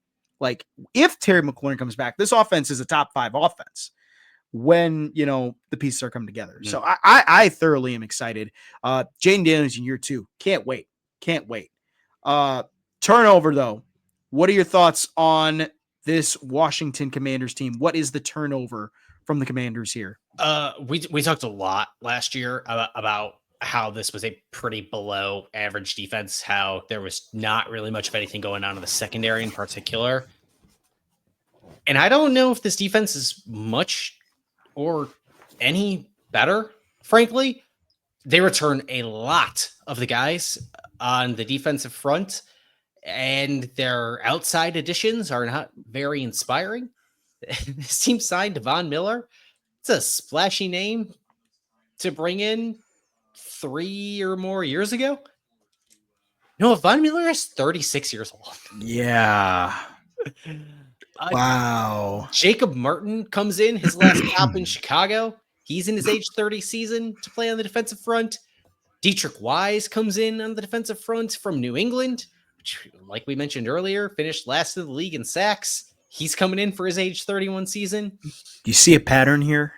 this offense is a top 5 offense when, the pieces are coming together. So I thoroughly am excited. Jaden Daniels in year 2. Can't wait. Turnover though. What are your thoughts on this Washington Commanders team? What is the turnover from the Commanders here? We talked a lot last year about how this was a pretty below average defense, how there was not really much of anything going on in the secondary in particular. And I don't know if this defense is much or any better, frankly. They return a lot of the guys on the defensive front, and their outside additions are not very inspiring. This team signed Von Miller. It's a splashy name to bring in 3 or more years ago. No, Von Miller is 36 years old. Yeah. Wow. Jacob Martin comes in his last stop in Chicago. He's in his age 30 season to play on the defensive front. Dietrich Wise comes in on the defensive front from New England, which, like we mentioned earlier, finished last in the league in sacks. He's coming in for his age 31 season. Do you see a pattern here?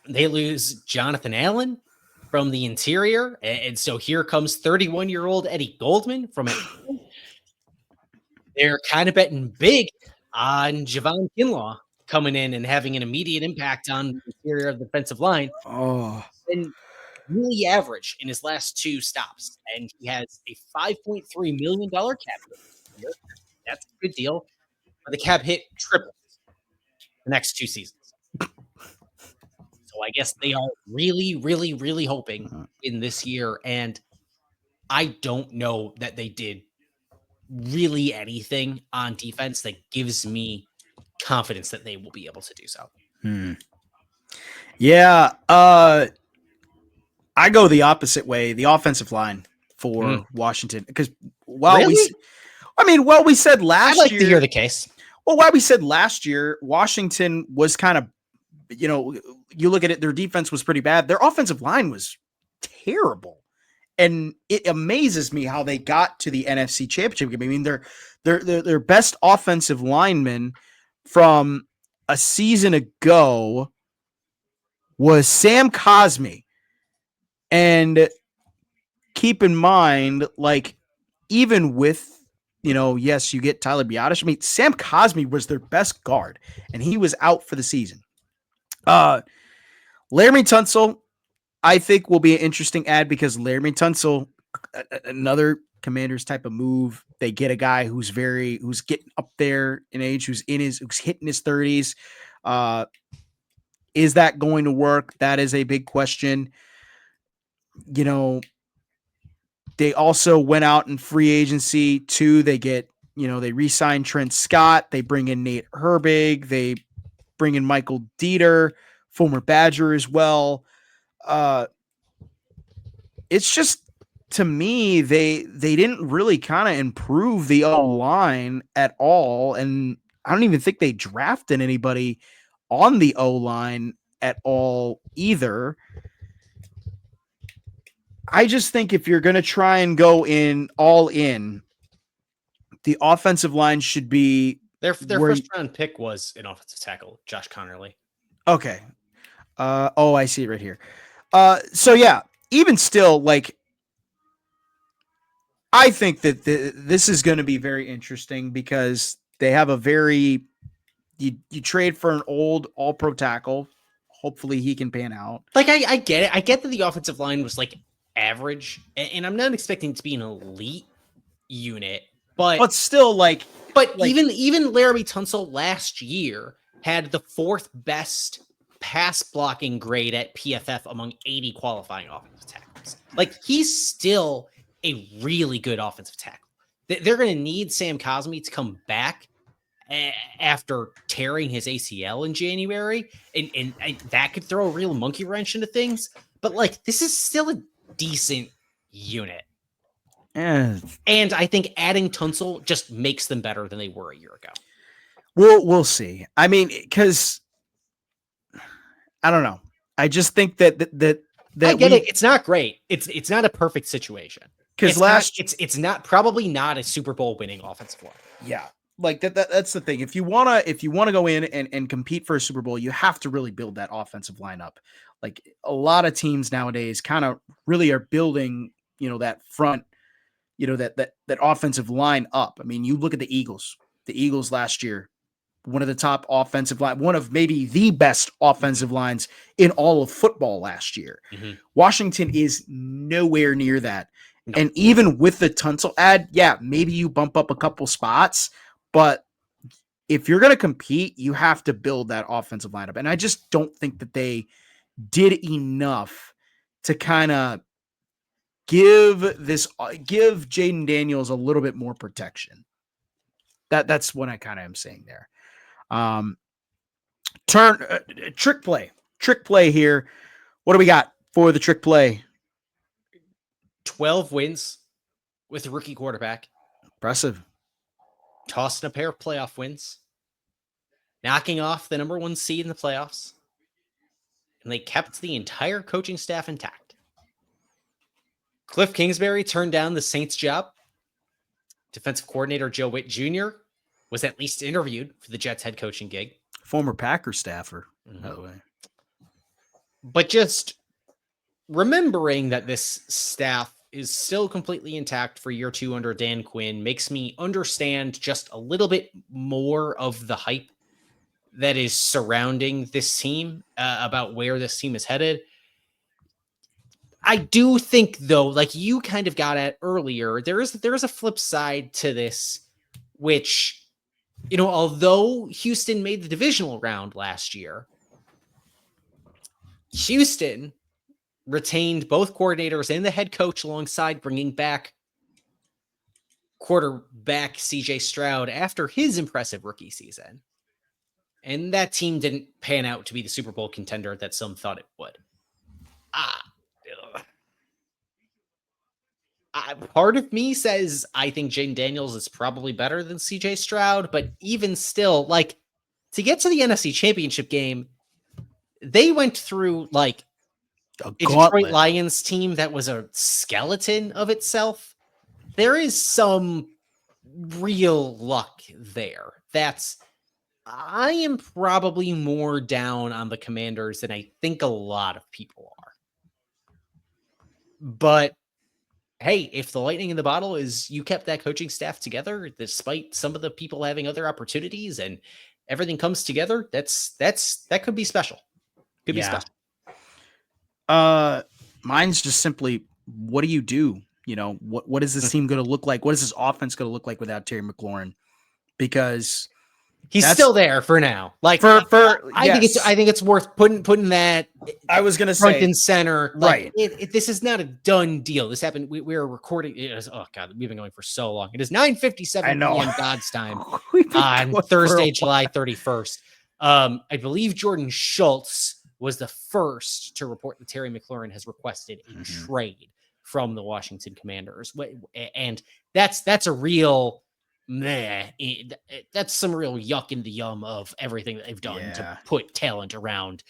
They lose Jonathan Allen from the interior. And so here comes 31-year-old Eddie Goldman from Atlanta. They're kind of betting big on Javon Kinlaw coming in and having an immediate impact on the interior of the defensive line. Oh, And really average in his last 2 stops. And he has a $5.3 million cap hit this year. That's a good deal. But the cap hit triples the next 2 seasons. So I guess they are really, really, really hoping in this year. And I don't know that they did really anything on defense that gives me confidence that they will be able to do so. Yeah. I go the opposite way, the offensive line for Washington. Because while we said last year. I'd like to hear the case. Well, while we said last year, Washington was kind of, you look at it, their defense was pretty bad. Their offensive line was terrible. And it amazes me how they got to the NFC Championship game. I mean, their best offensive lineman from a season ago was Sam Cosmi. And keep in mind, like, even with, yes, you get Tyler Biadasz. I mean, Sam Cosmi was their best guard, and he was out for the season. Laramie Tunsil, I think, will be an interesting ad because Laramie Tunsil, another Commanders type of move. They get a guy who's getting up there in age, who's hitting his 30s. Is that going to work? That is a big question. They also went out in free agency too. They get, they re-sign Trent Scott. They bring in Nate Herbig. They bring in Michael Dieter, former Badger as well. It's just, to me, they didn't really kind of improve the O-line at all. And I don't even think they drafted anybody on the O-line at all either. I just think if you're going to try and go all in, the offensive line should be their first round pick was an offensive tackle, Josh Connerly. Okay. I see it right here. So yeah, even still, like, I think that this is going to be very interesting because they have you trade for an old all-pro tackle. Hopefully he can pan out. Like, I get it. I get that the offensive line was like average, and I'm not expecting it to be an elite unit, but still, like, even Laramie Tunsil last year had the 4th best pass blocking grade at PFF among 80 qualifying offensive tackles. Like, he's still a really good offensive tackle. They're going to need Sam Cosmi to come back after tearing his ACL in January, and that could throw a real monkey wrench into things. But, like, this is still a decent unit. Yeah. And I think adding Tunsil just makes them better than they were a year ago. We'll see. I mean, because I don't know. I just think that I get it. It's not great. It's not a perfect situation. Because it's not probably not a Super Bowl winning offensive line. Yeah. Like that's the thing. If you wanna go in and compete for a Super Bowl, you have to really build that offensive line up. Like, a lot of teams nowadays kind of really are building, that front, that offensive line up. I mean, you look at the Eagles. The Eagles last year one of the top offensive line, one of maybe the best offensive lines in all of football last year. Mm-hmm. Washington is nowhere near that. No. And even with the Tunsil ad, yeah, maybe you bump up a couple spots, but if you're going to compete, you have to build that offensive lineup. And I just don't think that they did enough to kind of give Jaden Daniels a little bit more protection. That's what I kind of am saying there. Trick play here. What do we got for the trick play? 12 wins with a rookie quarterback. Impressive. Tossing a pair of playoff wins. Knocking off the number 1 seed in the playoffs. And they kept the entire coaching staff intact. Cliff Kingsbury turned down the Saints job. Defensive coordinator Joe Witt Jr. was at least interviewed for the Jets head coaching gig. Former Packers staffer, by the way. But just remembering that this staff is still completely intact for year 2 under Dan Quinn makes me understand just a little bit more of the hype that is surrounding this team, about where this team is headed. I do think, though, like you kind of got at earlier, there is a flip side to this, which, although Houston made the divisional round last year, Houston retained both coordinators and the head coach alongside bringing back quarterback CJ Stroud after his impressive rookie season. And that team didn't pan out to be the Super Bowl contender that some thought it would. Part of me says I think Jaden Daniels is probably better than CJ Stroud, but even still, like, to get to the NFC Championship game, they went through like a Detroit Lions team that was a skeleton of itself. There is some real luck there. I am probably more down on the Commanders than I think a lot of people are. But hey, if the lightning in the bottle is you kept that coaching staff together despite some of the people having other opportunities and everything comes together, that could be special. Could be special. Mine's just simply, what do you do? What is this team going to look like? What is this offense going to look like without Terry McLaurin? Because he's still there for now. Like I think it's worth putting that. I was going to front say and center. Right. This is not a done deal. This happened. We are recording. Oh God, we've been going for so long. It is 9:57 p.m. God's time on Thursday, July 31st. I believe Jordan Schultz was the first to report that Terry McLaurin has requested a trade from the Washington Commanders, and that's a real. That's some real yuck in the yum of everything that they've done to put talent around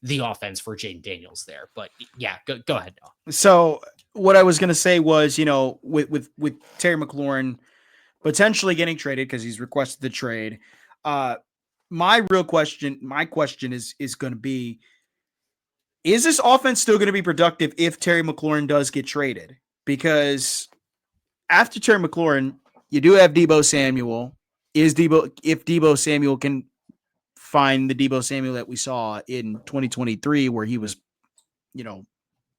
the offense for Jaden Daniels there. But yeah, go ahead, Noah. So what I was going to say was, with Terry McLaurin potentially getting traded because he's requested the trade. My question is going to be, is this offense still going to be productive if Terry McLaurin does get traded? Because after Terry McLaurin, you do have Deebo Samuel. If Deebo Samuel can find the Deebo Samuel that we saw in 2023, where he was,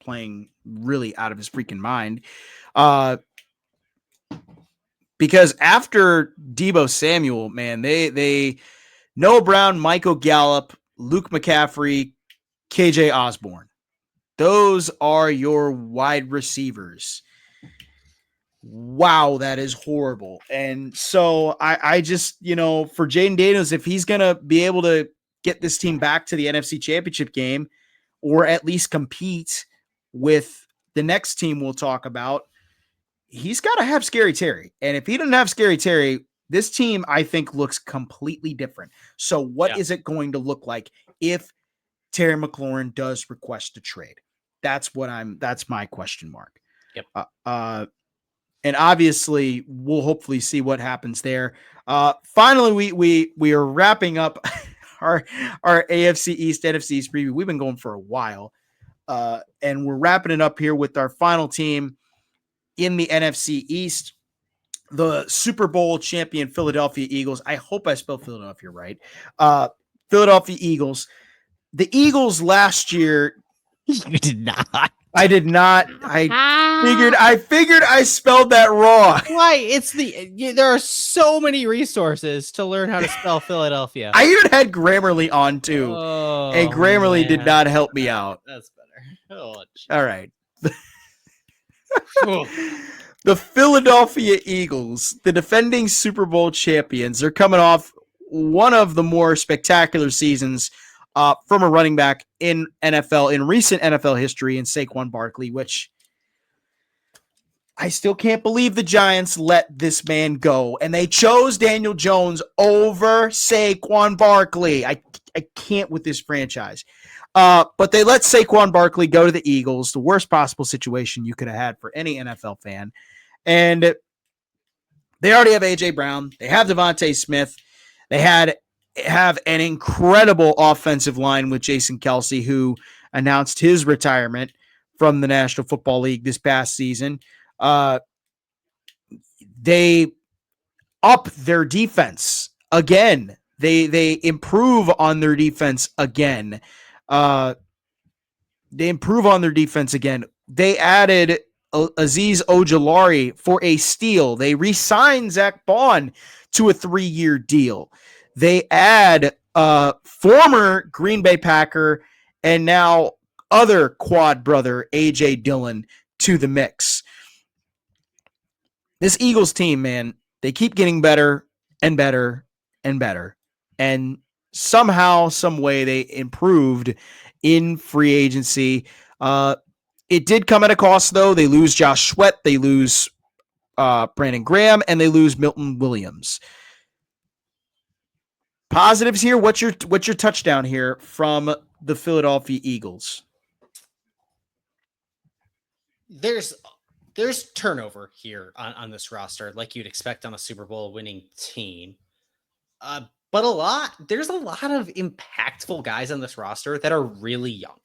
playing really out of his freaking mind. Because after Deebo Samuel, man, they Noah Brown, Michael Gallup, Luke McCaffrey, KJ Osborne. Those are your wide receivers. Wow, that is horrible. And so I just, for Jaden Daniels, if he's going to be able to get this team back to the NFC Championship game, or at least compete with the next team we'll talk about, he's got to have Scary Terry. And if he doesn't have Scary Terry, this team, I think, looks completely different. So what is it going to look like if Terry McLaurin does request a trade? That's my question mark. Yep. And obviously, we'll hopefully see what happens there. Finally, we are wrapping up our AFC East, NFC East preview. We've been going for a while, and we're wrapping it up here with our final team in the NFC East. the Super Bowl champion Philadelphia Eagles. I hope I spelled Philadelphia right. Philadelphia Eagles. The Eagles last year. You did not. I did not. I figured I spelled that wrong. Why? There are so many resources to learn how to spell Philadelphia. I even had Grammarly on too, and Grammarly did not help me out. That's better. Oh, all right. The Philadelphia Eagles, the defending Super Bowl champions, are coming off one of the more spectacular seasons from a running back in recent NFL history in Saquon Barkley, which I still can't believe the Giants let this man go. And they chose Daniel Jones over Saquon Barkley. I can't with this franchise. But they let Saquon Barkley go to the Eagles, the worst possible situation you could have had for any NFL fan. And they already have A.J. Brown. They have Devontae Smith. They have an incredible offensive line with Jason Kelce, who announced his retirement from the National Football League this past season. They up their defense again. They improve on their defense again. They added Azeez Ojulari for a steal. They re-signed Zach Bond to a 3-year deal. They add former Green Bay Packer and now other quad brother A.J. Dillon to the mix. This Eagles team, man, they keep getting better and better and better. And somehow, some way, they improved in free agency. It did come at a cost, though. They lose Josh Sweat, they lose Brandon Graham, and they lose Milton Williams. Positives here. What's your touchdown here from the Philadelphia Eagles? There's turnover here on this roster, like you'd expect on a Super Bowl winning team. But there's a lot of impactful guys on this roster that are really young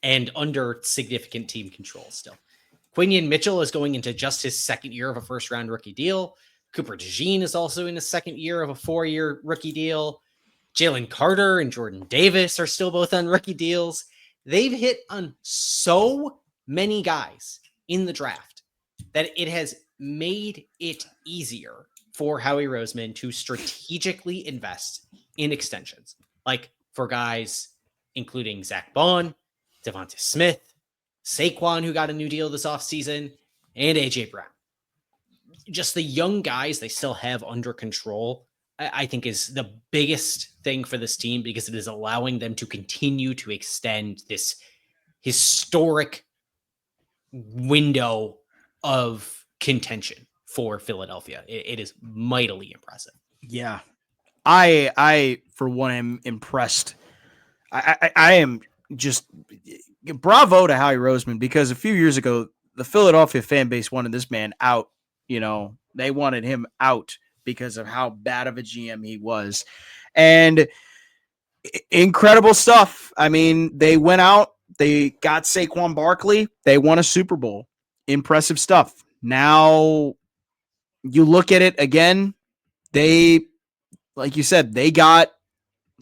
and under significant team control still. Quinion Mitchell is going into just his second year of a first-round rookie deal. Cooper DeJean is also in his second year of a 4-year rookie deal. Jalen Carter and Jordan Davis are still both on rookie deals. They've hit on so many guys in the draft that it has made it easier for Howie Roseman to strategically invest in extensions. Like for guys including Zach Bond, Devonta Smith, Saquon, who got a new deal this offseason, and A.J. Brown. Just the young guys they still have under control, I think is the biggest thing for this team because it is allowing them to continue to extend this historic window of contention for Philadelphia. It is mightily impressive. Yeah. I for one, am impressed. I am just bravo to Howie Roseman because a few years ago, the Philadelphia fan base wanted this man out. You know, they wanted him out because of how bad of a GM he was. And incredible stuff. I mean, they went out, they got Saquon Barkley, they won a Super Bowl. Impressive stuff. Now you look at it again, they, like you said, they got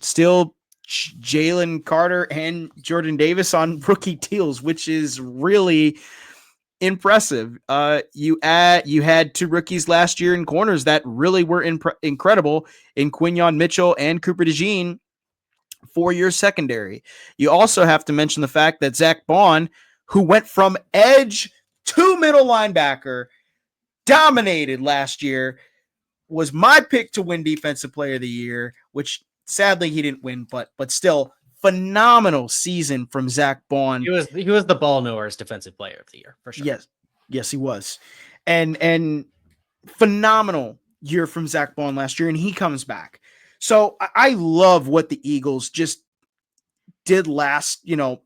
still Jalen Carter and Jordan Davis on rookie deals, which is really impressive. You had 2 rookies last year in corners that really were incredible in Quinion Mitchell and Cooper DeJean for your secondary. You also have to mention the fact that Zach Bond, who went from edge to middle linebacker, dominated last year, was my pick to win Defensive Player of the Year, which sadly he didn't win, but still phenomenal season from Zach Bond. He was the ball knowers Defensive Player of the Year for sure. Yes, he was, and phenomenal year from Zach Bond last year, and he comes back. So I love what the Eagles just did last, 2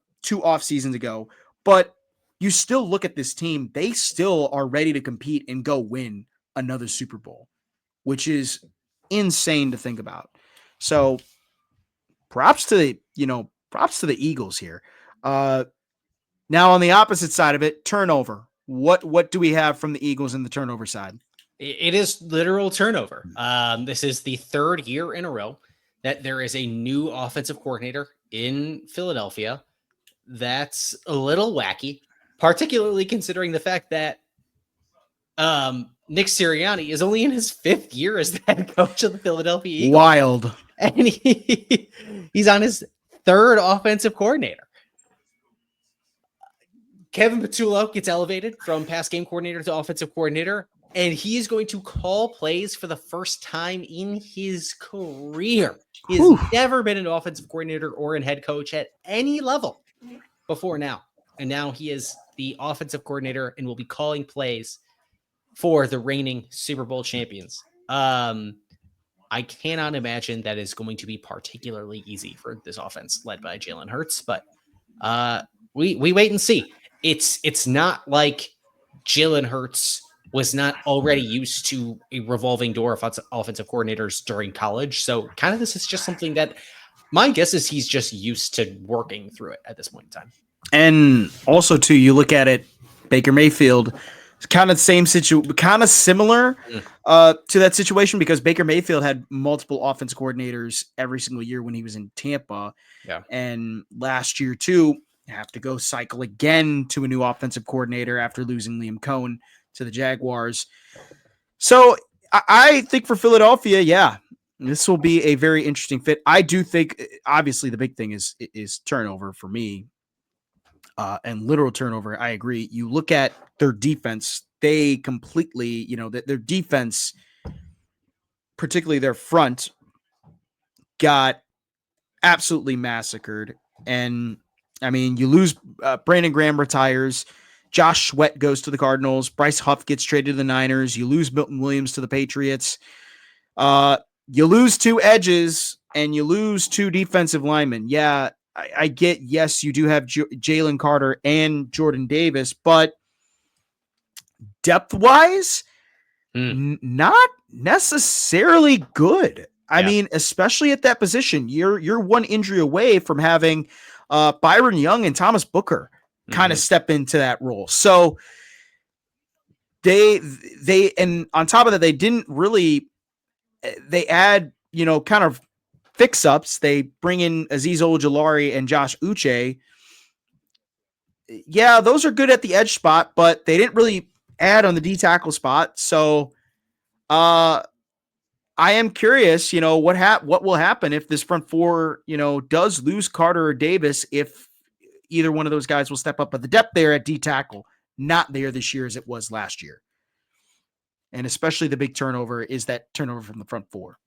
off seasons ago. But you still look at this team; they still are ready to compete and go win another Super Bowl, which is insane to think about. So props to the Eagles here. Now on the opposite side of it, turnover. What do we have from the Eagles in the turnover side? It is literal turnover. This is the third year in a row that there is a new offensive coordinator in Philadelphia. That's a little wacky, particularly considering the fact that Nick Sirianni is only in his 5th year as the head coach of the Philadelphia Eagles. Wild. And he's on his 3rd offensive coordinator. Kevin Patullo gets elevated from pass game coordinator to offensive coordinator, and he is going to call plays for the first time in his career. He has never been an offensive coordinator or a head coach at any level before now. And now he is the offensive coordinator and will be calling plays for the reigning Super Bowl champions. I cannot imagine that is going to be particularly easy for this offense led by Jalen Hurts, but we wait and see. It's not like Jalen Hurts was not already used to a revolving door of offensive coordinators during college. So kind of this is just something that my guess is he's just used to working through it at this point in time. And also, too, you look at it, Baker Mayfield, it's kind of the same situation, kind of similar to that situation because Baker Mayfield had multiple offense coordinators every single year when he was in Tampa. Yeah. And last year, too, have to go cycle again to a new offensive coordinator after losing Liam Cohen to the Jaguars. So I think for Philadelphia, yeah, this will be a very interesting fit. I do think, obviously, the big thing is turnover for me. And literal turnover, I agree. You look at their defense, they completely, their defense, particularly their front, got absolutely massacred. And, I mean, you lose Brandon Graham retires. Josh Sweat goes to the Cardinals. Bryce Huff gets traded to the Niners. You lose Milton Williams to the Patriots. You lose 2 edges, and you lose 2 defensive linemen. Yeah, I get, yes, you do have Jalen Carter and Jordan Davis, but depth-wise, not necessarily good. I mean, especially at that position, you're one injury away from having Byron Young and Thomas Booker kind of step into that role. So they and on top of that, they didn't really, they add, kind of fix-ups. They bring in Azeez Ojulari and Josh Uche. Yeah, those are good at the edge spot, but they didn't really add on the D-tackle spot. So I am curious, what will happen if this front four, does lose Carter or Davis, if either one of those guys will step up. But the depth there at D-tackle, not there this year as it was last year. And especially the big turnover is that turnover from the front four.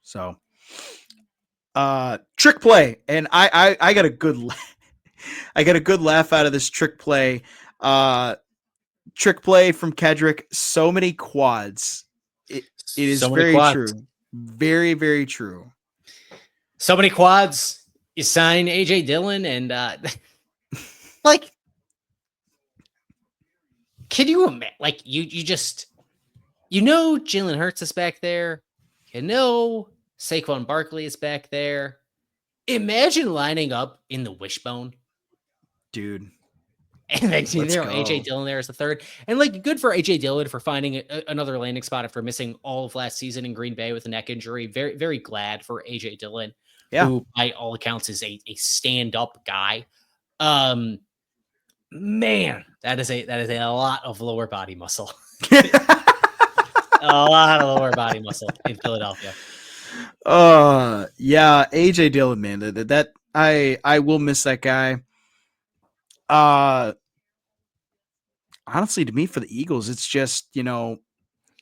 So, trick play, and I got a good, I got a good laugh out of this trick play. Trick play from Kedrick. So many quads. It is so very true. Very, very true. So many quads. You sign AJ Dillon, and like, can you imagine? Like, you just, Jalen Hurts is back there. Saquon Barkley is back there. Imagine lining up in the wishbone, dude. And then AJ Dillon there as the third. And like, good for AJ Dillon for finding another landing spot after missing all of last season in Green Bay with a neck injury. Very, very glad for AJ Dillon, who by all accounts is a stand-up guy. Man, that is a lot of lower body muscle. A lot of lower body muscle in Philadelphia. Yeah, AJ Dillon, man. That I will miss that guy. Honestly, to me, for the Eagles, it's just,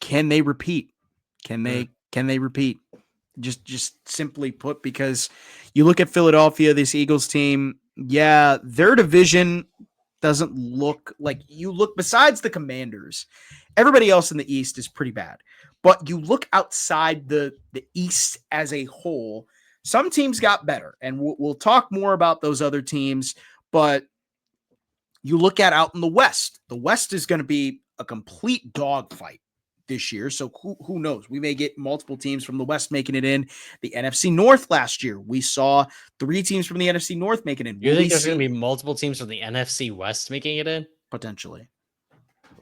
can they repeat? Can they repeat? Just simply put, because you look at Philadelphia, this Eagles team, yeah, their division doesn't look like, you look besides the Commanders, everybody else in the East is pretty bad. But you look outside the East as a whole, some teams got better, and we'll talk more about those other teams. But you look at out in the West is going to be a complete dogfight this year. So who knows? We may get multiple teams from the West making it in. The NFC North last year, we saw 3 teams from the NFC North making it in. You think there's going to be multiple teams from the NFC West making it in? Potentially.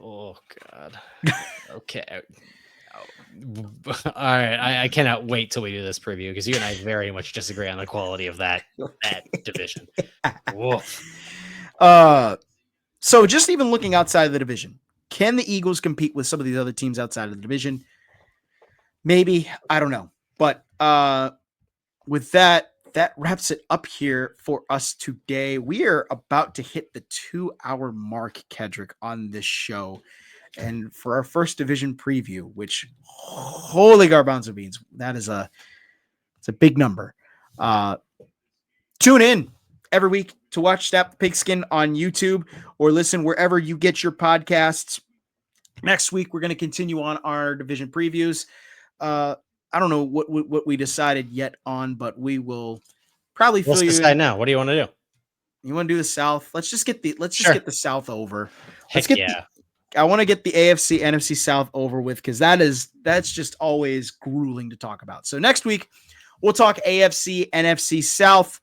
Oh God. Okay. All right. I cannot wait till we do this preview because you and I very much disagree on the quality of that division. Woof. So just even looking outside of the division, can the Eagles compete with some of these other teams outside of the division? Maybe. I don't know. But with that wraps it up here for us today. We are about to hit the 2-hour mark, Kedrick, on this show. And for our first division preview, which holy garbanzo beans, it's a big number. Tune in every week to watch Snap the Pigskin on YouTube or listen wherever you get your podcasts. Next week, we're going to continue on our division previews. I don't know what we decided yet on, but we will probably Let's decide now. What do you want to do? You want to do the South? Let's just get the get the South over. I want to get the AFC NFC South over with because that's just always grueling to talk about. So next week we'll talk AFC NFC South,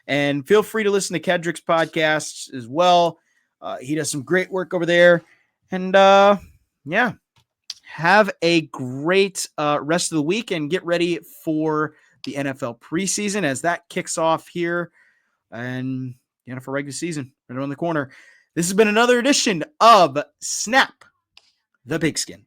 and feel free to listen to Kedrick's podcasts as well. He does some great work over there, and yeah. Have a great rest of the week and get ready for the NFL preseason as that kicks off here and the NFL regular season right around the corner. This has been another edition of Snap the Pigskin.